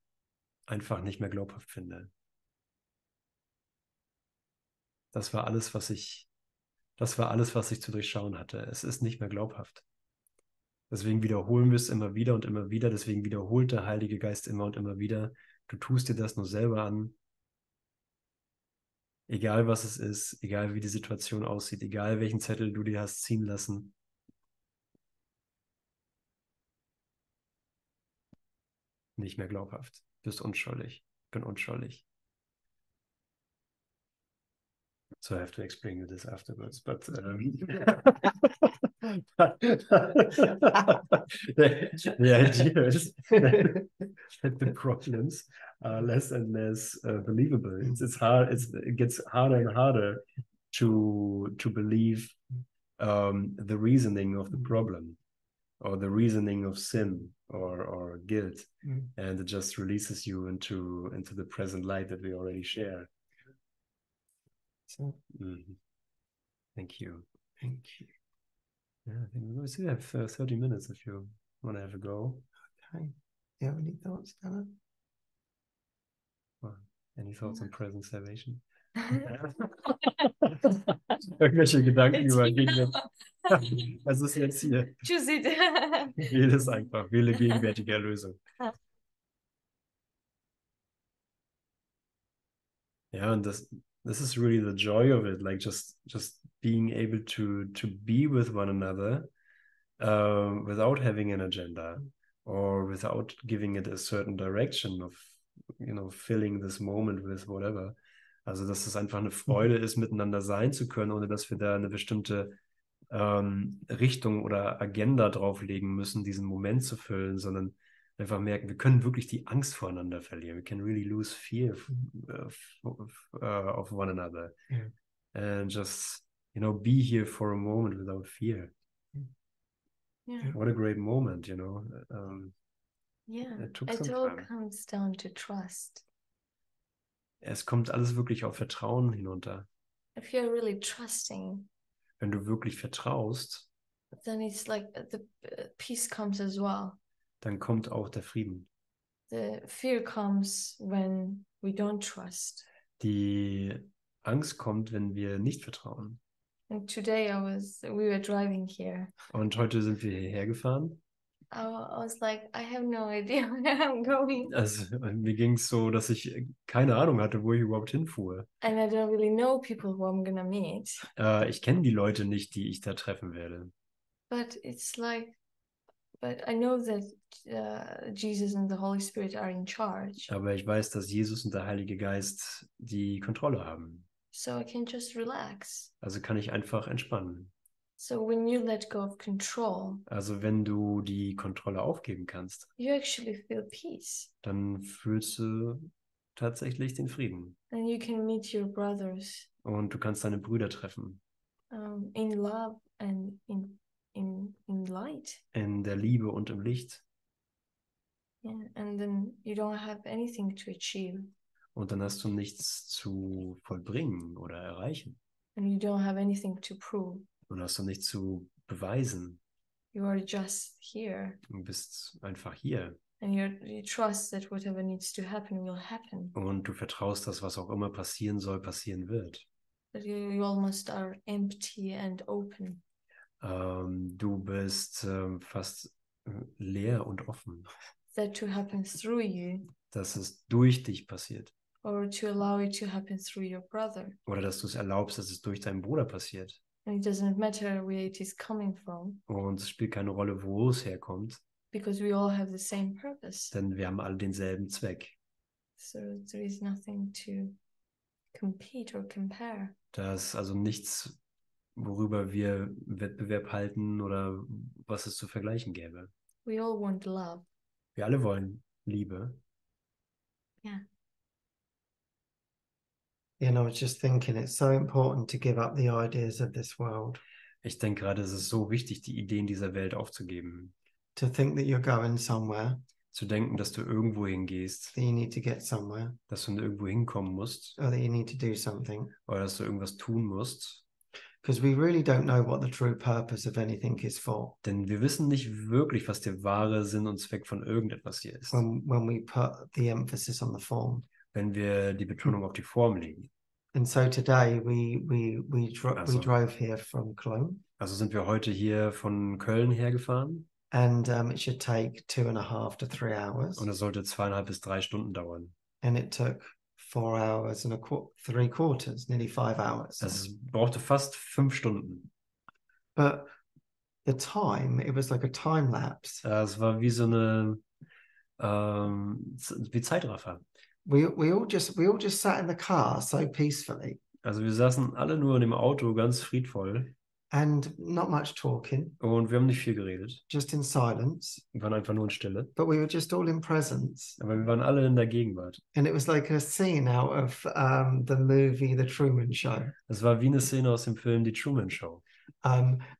einfach nicht mehr glaubhaft finde. Das war alles, was ich zu durchschauen hatte. Es ist nicht mehr glaubhaft. Deswegen wiederholen wir es immer wieder und immer wieder. Deswegen wiederholt der Heilige Geist immer und immer wieder. Du tust dir das nur selber an. Egal was es ist, egal wie die Situation aussieht, egal welchen Zettel du dir hast ziehen lassen. Nicht mehr glaubhaft. Bist unschuldig. Bin unschuldig. So I have to explain you this afterwards, but the idea is that the problems are less and less believable. It gets harder and harder to believe the reasoning of the problem or the reasoning of sin or guilt, and it just releases you into the present light that we already share. So, thank you. Thank you. Yeah, I think we still have 30 minutes if you want to have a go. Okay. Do you have any thoughts, Dana? Well, any thoughts on present salvation? Irgendwelche Gedanken über Gegenwart. Was ist jetzt hier? Choose it. Wähle es einfach. Wähle gegenwärtige Erlösung. Ja, und this is really the joy of it, like just being able to be with one another without having an agenda or without giving it a certain direction of, filling this moment with whatever. Also, dass es einfach eine Freude ist, miteinander sein zu können, ohne dass wir da eine bestimmte Richtung oder Agenda drauflegen müssen, diesen Moment zu füllen, sondern einfach merken, wir können wirklich die Angst voreinander verlieren. We can really lose fear of one another. Yeah. And just, be here for a moment without fear. Yeah. What a great moment, Yeah. It took It some all time. comes down to trust. Es kommt alles wirklich auf Vertrauen hinunter. If you're really trusting, Wenn du wirklich vertraust, then it's like the peace comes as well. dann kommt auch der Frieden. The fear comes when we don't trust. Die Angst kommt, wenn wir nicht vertrauen. And today we were driving here. Und heute sind wir hierher gefahren. I was like, I have no idea where I'm going. Also mir ging es so, dass ich keine Ahnung hatte, wo ich überhaupt hinfuhr. And I don't really know people who I'm gonna meet. Ich kenne die Leute nicht, die ich da treffen werde. But I know that Jesus and the Holy Spirit are in charge. Aber ich weiß, dass Jesus und der Heilige Geist die Kontrolle haben. So I can just relax. Also kann ich einfach entspannen. So when you let go of control, Also wenn du die Kontrolle aufgeben kannst, you actually feel peace. dann fühlst du tatsächlich den Frieden. And you can meet your brothers Und du kannst deine Brüder treffen. in love and in light. In der Liebe und im Licht. Yeah. And then you don't have anything to achieve. Und dann hast du nichts zu vollbringen oder erreichen. And you don't have anything to prove. Und hast du nichts zu beweisen. You are just here. Du bist einfach hier. And you trust that whatever needs to happen will happen. Und du vertraust, dass was auch immer passieren soll, passieren wird. That you almost are empty and open. Du bist fast leer und offen, That to happen through you, dass es durch dich passiert. or to allow it to happen through your brother. Oder dass du es erlaubst, dass es durch deinen Bruder passiert. And it doesn't matter where it is coming from, Und es spielt keine Rolle, wo es herkommt, because we all have the same purpose. denn wir haben alle denselben Zweck. So there is nothing to compete or compare. Da ist also nichts, worüber wir Wettbewerb halten oder was es zu vergleichen gäbe. We all want love. Wir alle wollen Liebe. Yeah. You know, I was just thinking it's so important to give up the ideas of this world, Ich denke gerade, es ist so wichtig, die Ideen dieser Welt aufzugeben. to think that you're going somewhere, Zu denken, dass du irgendwo hingehst, that you need to get somewhere, dass du irgendwo hinkommen musst or that you need to do something. oder dass du irgendwas tun musst. Because we really don't know what the true purpose of anything is for Denn wir wissen nicht wirklich, was der wahre Sinn und Zweck von irgendetwas hier ist, when we put the emphasis on the form. wenn wir die Betonung auf die Form legen. And so today we Also- drove here from Cologne, Also sind wir heute hier von Köln hergefahren and it should take 2.5 to 3 hours, und es sollte 2,5 bis 3 Stunden dauern. and it took 4 hours and 3/4, nearly 5 hours. Also es brauchte fast 5 Stunden. But the time, it was like a time lapse. Es war wie so eine wie Zeitraffer. We all just sat in the car so peacefully Also wir saßen alle nur in dem Auto ganz friedvoll and not much talking, und wir haben nicht viel geredet. just in silence. Wir waren einfach nur in Stille. But we were just all in presence, Aber wir waren alle in der Gegenwart. and it was like a scene out of the movie The Truman Show. Es war wie eine Szene aus dem Film Die Truman Show.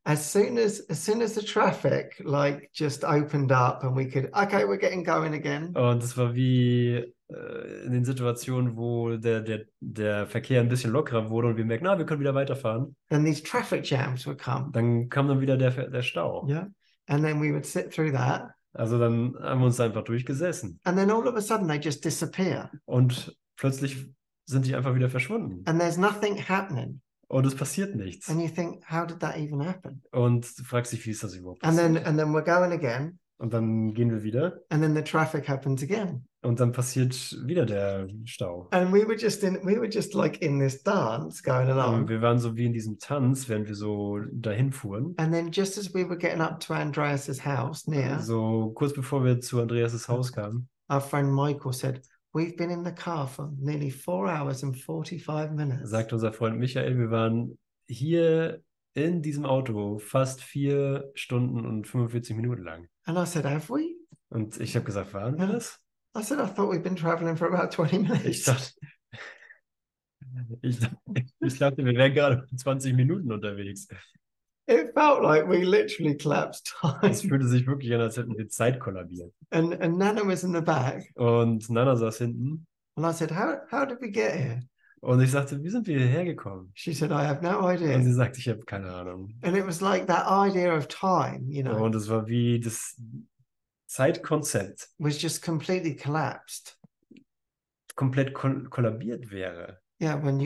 As soon as the traffic like just opened up and we could, okay, we're getting going again. Und es war wie in den Situationen, wo der Verkehr ein bisschen lockerer wurde und wir merken, wir können wieder weiterfahren. Then these traffic jams would come. Dann kam dann wieder der Stau. Yeah. And then we would sit through that. Also dann haben wir uns einfach durchgesessen. And then all of a sudden they just disappear. Und plötzlich sind die einfach wieder verschwunden. And there's nothing happening. Und es passiert nichts. And you think, how did that even happen? Und du fragst dich, wie ist das überhaupt And passiert? then we're going again. Und dann gehen wir wieder And then the traffic happens again. und dann passiert wieder der Stau. And we were just like in this dance going Und along. wir waren so wie in diesem Tanz, während wir so dahin fuhren. And then just as we were getting up to Andreas's house near, So kurz bevor wir zu Andreas' Haus kamen, our friend Michael said, we've been in the car for nearly 4 hours and 45 minutes. sagte unser Freund Michael, wir waren hier in diesem Auto fast 4 Stunden und 45 Minuten lang. And I said, have we? Und ich habe gesagt, waren wir das? I said, I thought we'd been traveling for about 20 Ich minutes. dachte, ich dachte, wir wären gerade 20 Minuten unterwegs. It felt like we literally collapsed Es time. fühlte sich wirklich an, als hätten wir Zeit kollabiert. And Nana was in the back. Und Nana saß hinten And I said, how did we get here? und ich sagte, wie sind wir hierher gekommen? She said, I have no Und sie idea. sagte, ich habe keine Ahnung. And it was like that idea of time, you know, Und es war wie das Zeitkonzept was just completely collapsed. komplett kollabiert wäre. Yeah, when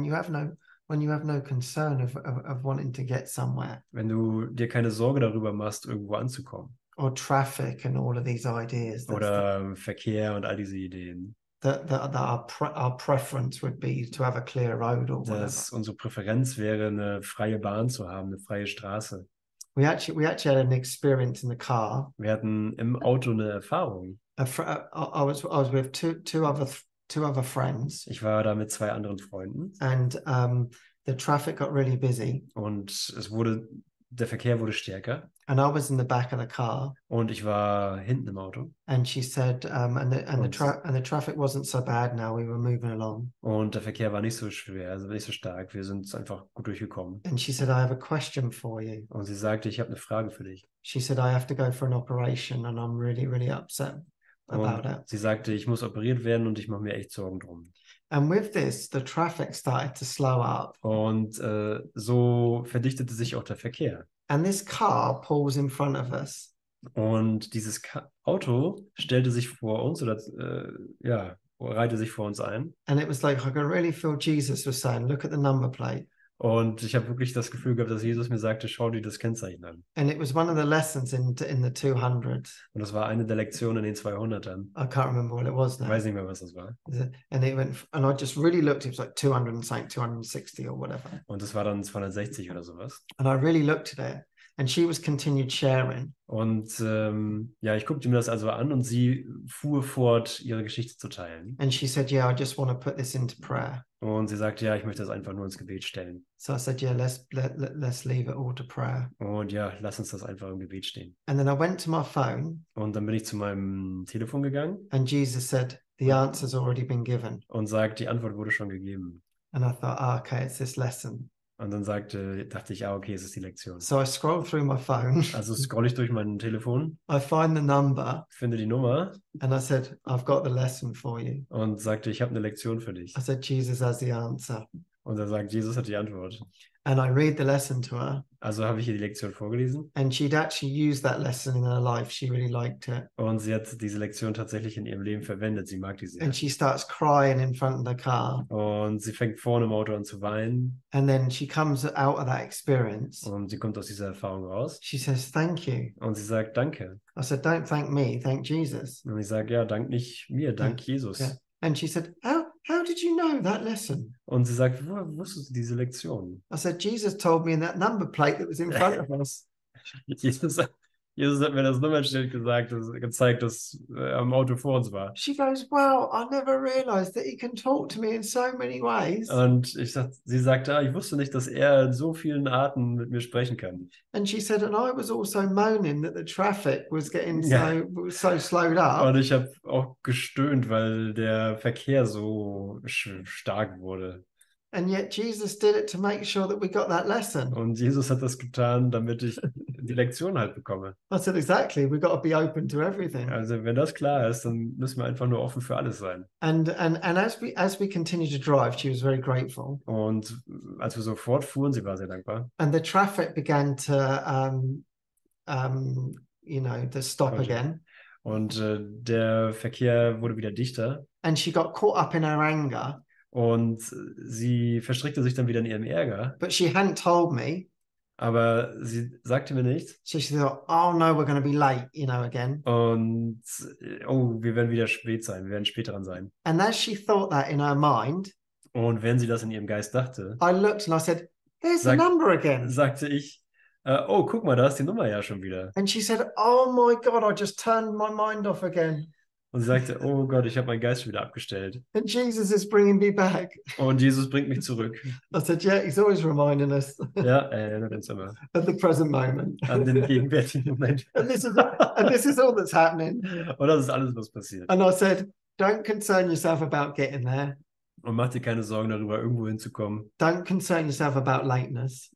you have no concern of wanting to get somewhere, Wenn du dir keine Sorge darüber machst, irgendwo anzukommen. or traffic and all of these ideas, Oder Verkehr und all diese Ideen. that our preference would be to have a clear road or whatever. Dass unsere Präferenz wäre, eine freie Bahn zu haben, eine freie Straße. We actually had an experience in the car. Wir hatten im Auto eine Erfahrung. I was with two other friends, Ich war da mit 2 anderen Freunden and the traffic got really busy, und der Verkehr wurde stärker and I was in the back of the car. und ich war hinten im Auto And she said, and the traffic wasn't so bad now. We were moving along. und der Verkehr war nicht so schwer, also nicht so stark. Wir sind einfach gut durchgekommen. And she said, I have a question for you. Und sie sagte, ich habe eine Frage für dich. She said, I have to go for an operation and I'm really, really upset about it. Und sie sagte, ich muss operiert werden und ich mache mir echt Sorgen drum. And with this, the traffic started to slow up. Und so verdichtete sich auch der Verkehr. And this car pulls in front of us. Und dieses Auto stellte sich vor uns oder reihte sich vor uns ein. And it was like I could really feel Jesus was saying, look at the number plate. Und ich habe wirklich das Gefühl gehabt, dass Jesus mir sagte, schau dir das Kennzeichen an. And it was one of the lessons in the 200s. Und das war eine der Lektionen in den 200ern. I can't remember what it was Ich now. weiß nicht mehr, was das war. And it went, and I just really looked, it was like 200 and something, 260 or whatever. Und das war dann 260 oder sowas. And I really looked at it. And she was continued sharing. Und ich guckte mir das also an und sie fuhr fort, ihre Geschichte zu teilen. And she said, yeah, I just want to put this into prayer. Und sie sagte, ja, ich möchte das einfach nur ins Gebet stellen. So I said, yeah, let's leave it all to prayer. Und ja, lass uns das einfach im Gebet stehen. And then I went to my phone. Und dann bin ich zu meinem Telefon gegangen. And Jesus said, the answer's already been given. Und sagt, die Antwort wurde schon gegeben. And I thought, okay, it's this lesson. Und dann dachte ich, okay, es ist die Lektion. So I scrolled through my phone. Also scrolle ich durch mein Telefon, I find the number. finde die Nummer And I said, I've got the lesson for you. und sagte, ich habe eine Lektion für dich. I said, Jesus has the answer. Und er sagt, Jesus hat die Antwort. And I read the lesson to her. Also habe ich ihr die Lektion vorgelesen. And she'd actually used that lesson in her life. She really liked it. Und sie hat diese Lektion tatsächlich in ihrem Leben verwendet. Sie mag die sehr. And she starts crying in front of the car. Und sie fängt vorne im Auto an zu weinen. And then she comes out of that experience. Und sie kommt aus dieser Erfahrung raus. She says, thank you. Und sie sagt, danke. I said, don't thank me, thank Jesus. Und ich sage, ja, dank nicht mir, dank Jesus. Yeah. And she said, how did you know that lesson? Und sie sagt, woher wusstest du diese Lektion? I said, Jesus told me in that number plate that was in front of us. Jesus hat mir das Nummernschild gezeigt, das am Auto vor uns war. She goes, wow, I never realized that he can talk to me in so many ways. Und sie sagte, ich wusste nicht, dass er in so vielen Arten mit mir sprechen kann. And she said, and I was also moaning that the traffic was getting so slowed up. Und ich habe auch gestöhnt, weil der Verkehr so stark wurde. And yet Jesus did it to make sure that we got that lesson. Und Jesus hat das getan, damit ich die Lektion halt bekomme. I said, exactly, we've got to be open to everything. Also wenn das klar ist, dann müssen wir einfach nur offen für alles sein. And as we continued to drive, she was very grateful. Und als wir so fortfuhren, sie war sehr dankbar. And the traffic began to to stop again. Und der Verkehr wurde wieder dichter. And she got caught up in her anger. Und sie verstrickte sich dann wieder in ihrem Ärger. But she hadn't told me. Aber sie sagte mir nichts. So she thought, oh no, we're going to be late, again. Und wir werden wieder spät sein, wir werden spät dran sein. And as she thought that in her mind, und wenn sie das in ihrem Geist dachte, I looked and I said, there's the number again. Sagte ich, guck mal, da ist die Nummer ja schon wieder. And she said, oh my God, I just turned my mind off again. Und sie sagte, oh Gott, ich habe meinen Geist schon wieder abgestellt. And Jesus is bringing me back. Und Jesus bringt mich zurück. I said, yeah, he's always reminding us. Ja, erinnert uns immer. At the present moment. An den gegenwärtigen Moment. And this is all that's happening. Und das ist alles, was passiert. And I said, don't concern yourself about getting there. Und mach dir keine Sorgen darüber, irgendwo hinzukommen. Don't concern yourself about lateness.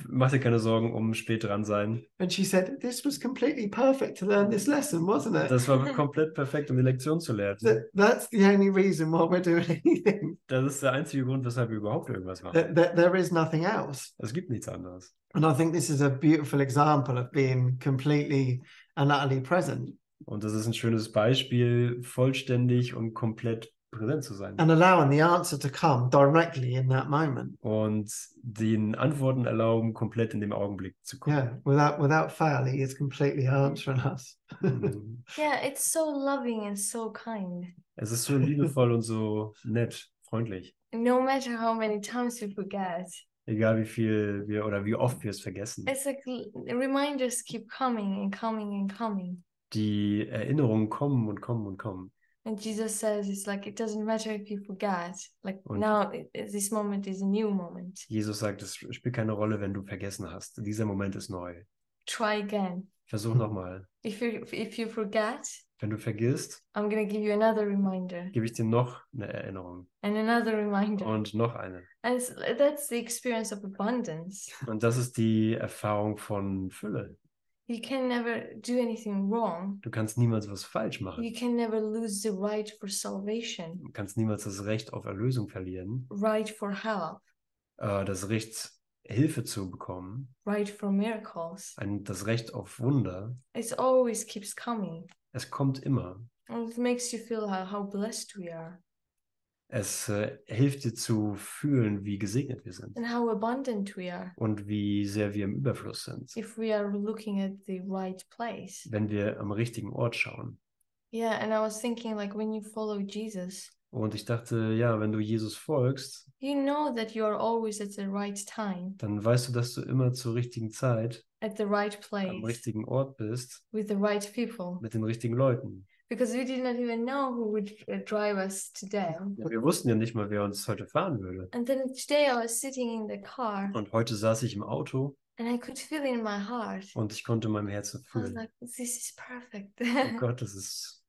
Mach dir keine Sorgen spät dran sein. And she said, this was completely perfect to learn this lesson, wasn't it? Das war komplett perfekt, um die Lektion zu lernen. That's the only reason why we're doing anything. Das ist der einzige Grund, weshalb wir überhaupt irgendwas machen. There is nothing else. Es gibt nichts anderes. And I think this is a beautiful example of being completely and utterly present. Und das ist ein schönes Beispiel, vollständig und komplett präsent zu sein. And allowing the answer to come directly in that moment. Und den Antworten erlauben, komplett in dem Augenblick zu kommen. Yeah, without fail, he is completely answering us. Yeah, it's so loving and so kind. Es ist so liebevoll und so nett, freundlich. No matter how many times we forget. Egal wie viel wie oft wir es vergessen. It's like reminders keep coming and coming and coming. Die Erinnerungen kommen und kommen und kommen. And Jesus says, it's like, it doesn't matter if you forget. Like now, this moment is a new moment. Jesus sagt, es spielt keine Rolle, wenn du vergessen hast. Dieser Moment ist neu. Try again. Versuch nochmal. If you forget, wenn du vergisst, I'm going to give you another reminder. Gebe ich dir noch eine Erinnerung. And another reminder. Und noch eine. And that's the experience of abundance. Und das ist die Erfahrung von Fülle. You can never do anything wrong. Du kannst niemals was falsch machen. You can never lose the right for salvation. Du kannst niemals das Recht auf Erlösung verlieren. Right for help. Das Recht, Hilfe zu bekommen, right for miracles. das Recht auf Wunder, It always keeps coming. es kommt immer. And it makes you feel how blessed we are Es hilft dir zu fühlen, wie gesegnet wir sind and how abundant we are und wie sehr wir im Überfluss sind, if we are looking at the right place. wenn wir am richtigen Ort schauen. Yeah, and I was thinking, like, when you follow Jesus, Und ich dachte, ja, wenn du Jesus folgst, you know that you are always at the right time, dann weißt du, dass du immer zur richtigen Zeit at the right am place, richtigen Ort bist, with the right people. mit den richtigen Leuten. Because we did not even know who would drive us today. Ja, wir wussten ja nicht mal, wer uns heute fahren würde. And then today I was sitting in the car Und heute saß ich im Auto and I could feel in my heart. und ich konnte in meinem Herzen I was fühlen. like, this is perfect. Oh Gott, das ist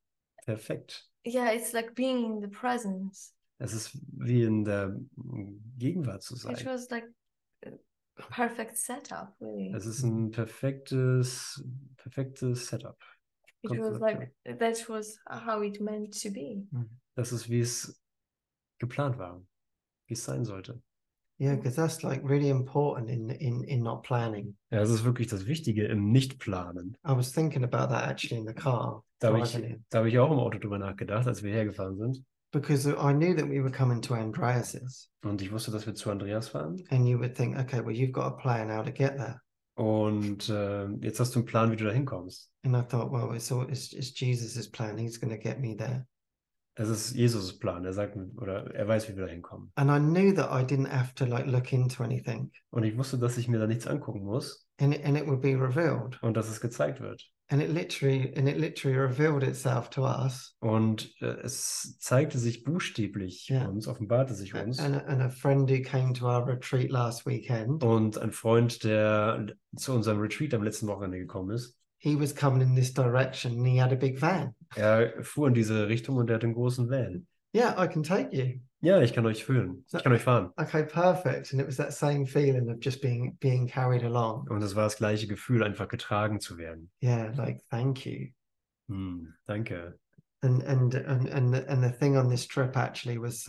perfekt. Yeah, it's like being in the presence. Es ist wie in der Gegenwart zu It sein. was like a perfect setup, really. Es ist ein perfektes Setup. It was like, that was how it meant to be. Das ist, wie es geplant war, wie es sein sollte. Yeah, because that's like really important in not planning. Ja, das ist wirklich das Wichtige im Nichtplanen. I was thinking about that actually in the car, Da habe driving in, ich auch im Auto drüber nachgedacht, als wir hergefahren sind. because I knew that we were coming to Andreas's, Und ich wusste, dass wir zu Andreas fahren. and you would think, okay, well, you've got a plan how to get there. Und jetzt hast du einen Plan, wie du da hinkommst. And I thought, well, it's Jesus's plan. He's going to get me there. Es ist Jesus' Plan. Er sagt, oder er weiß, wie wir da hinkommen. And I knew that I didn't have to like look into anything, Und ich wusste, dass ich mir da nichts angucken muss and it would be revealed. und dass es gezeigt wird. And it literally revealed itself to us. Und es zeigte sich buchstäblich Ja. uns, offenbarte sich uns. And a friend who came to our retreat last weekend, Und ein Freund, der zu unserem Retreat am letzten Wochenende gekommen ist, he was coming in this direction and he had a big van. er fuhr in diese Richtung und er hat einen großen Van. Yeah, I can take you. Ja, ich kann euch führen. Ich kann euch fahren. Okay, perfect. And it was that same feeling of just being carried along. Und es war das gleiche Gefühl, einfach getragen zu werden. Yeah, like thank you. Danke. And the thing on this trip actually was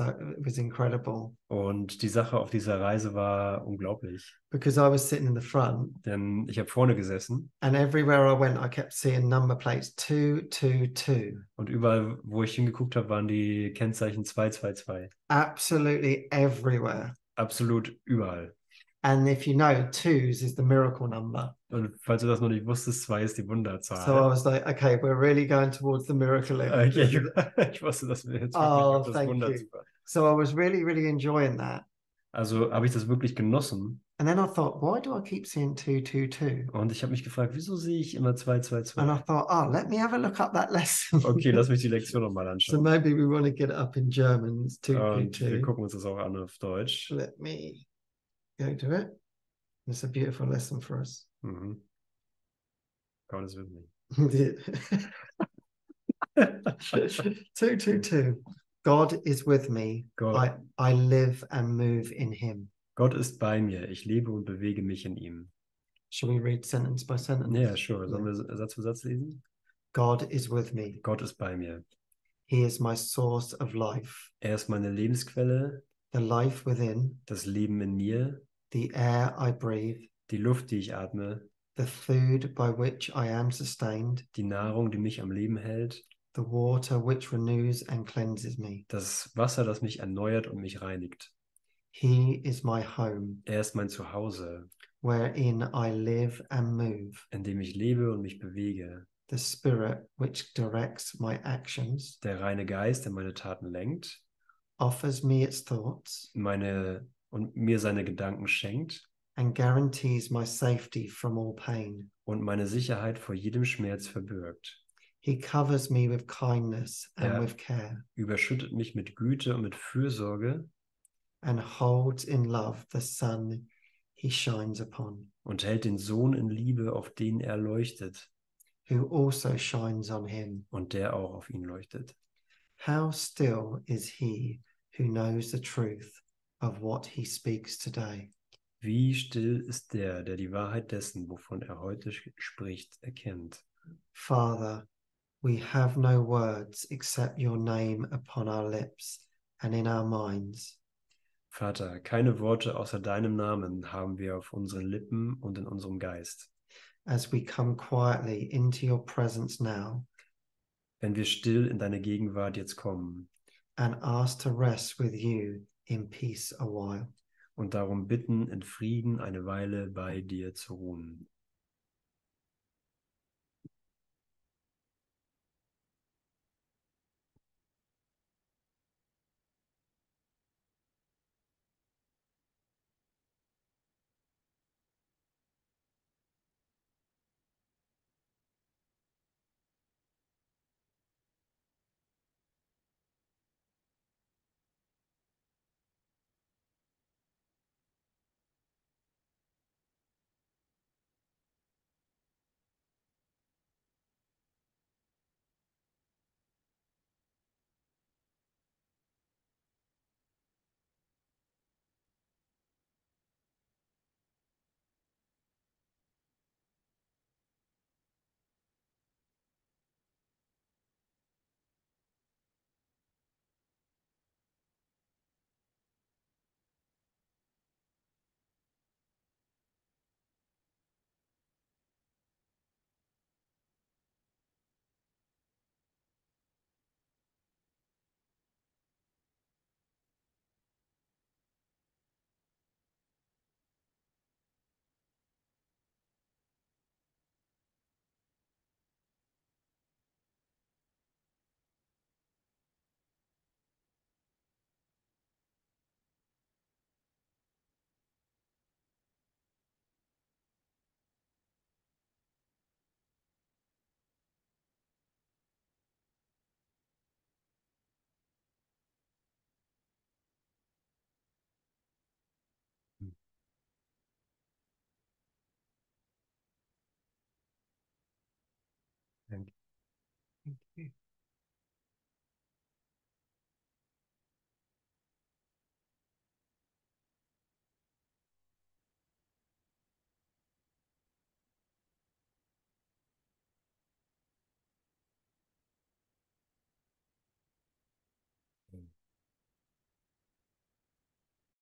incredible, Und die Sache auf dieser Reise war unglaublich. because I was sitting in the front, Denn ich habe vorne gesessen and everywhere I went, I kept seeing number plates 222. und überall, wo ich hingeguckt habe, waren die Kennzeichen 222. Absolutely everywhere. Absolut überall. And if you know, twos is the miracle number. Und falls du das noch nicht wusstest, 2 ist die Wunderzahl. So I was like, okay, we're really going towards the miracle. Okay, ich wusste, dass wir jetzt wirklich auf das thank Wunder you. zu fahren. So I was really, really enjoying that. Also habe ich das wirklich genossen. And then I thought, why do I keep seeing 222? Und ich habe mich gefragt, wieso sehe ich immer 222? And I thought, oh, let me have a look up that lesson. Okay, lass mich die Lektion nochmal So anschauen. maybe we want to get it up in German. It's Und wir 222. gucken uns das auch an auf Deutsch. Let me go to it. It's a beautiful lesson for us. God is with me. 222. God is with me. Gott, I live and move in him. Gott ist bei mir. Ich lebe und bewege mich in ihm. Shall we read sentence by sentence? Ja, sure. Sollen wir Satz für Satz lesen? God is with me. Gott ist bei mir. He is my source of life. Er ist meine Lebensquelle, The life within, das Leben in mir, the air I breathe, die Luft, die ich atme, the food by which I am sustained, die Nahrung, die mich am Leben hält, the water which renews and cleanses me. das Wasser, das mich erneuert und mich reinigt. He is my home, Er ist mein Zuhause, wherein I live and move. in dem ich lebe und mich bewege. The spirit which directs my actions, Der reine Geist, der meine Taten lenkt, offers me its thoughts, und mir seine Gedanken schenkt and guarantees my safety from all pain. und meine Sicherheit vor jedem Schmerz verbirgt. He covers me with kindness and Ja. with care, Überschüttet mich mit Güte und mit Fürsorge and holds in love the sun he shines upon, und hält den Sohn in Liebe, auf den er leuchtet who also shines on him. und der auch auf ihn leuchtet. How still is he who knows the truth of what he speaks today? Wie still ist der, der die Wahrheit dessen, wovon er heute spricht, erkennt. Father, we have no words except your name upon our lips and in our minds. Vater, keine Worte außer deinem Namen haben wir auf unseren Lippen und in unserem Geist. As we come quietly into your presence now Wenn wir still in deine Gegenwart jetzt kommen and ask to rest with you in peace a while. und darum bitten, in Frieden eine Weile bei dir zu ruhen.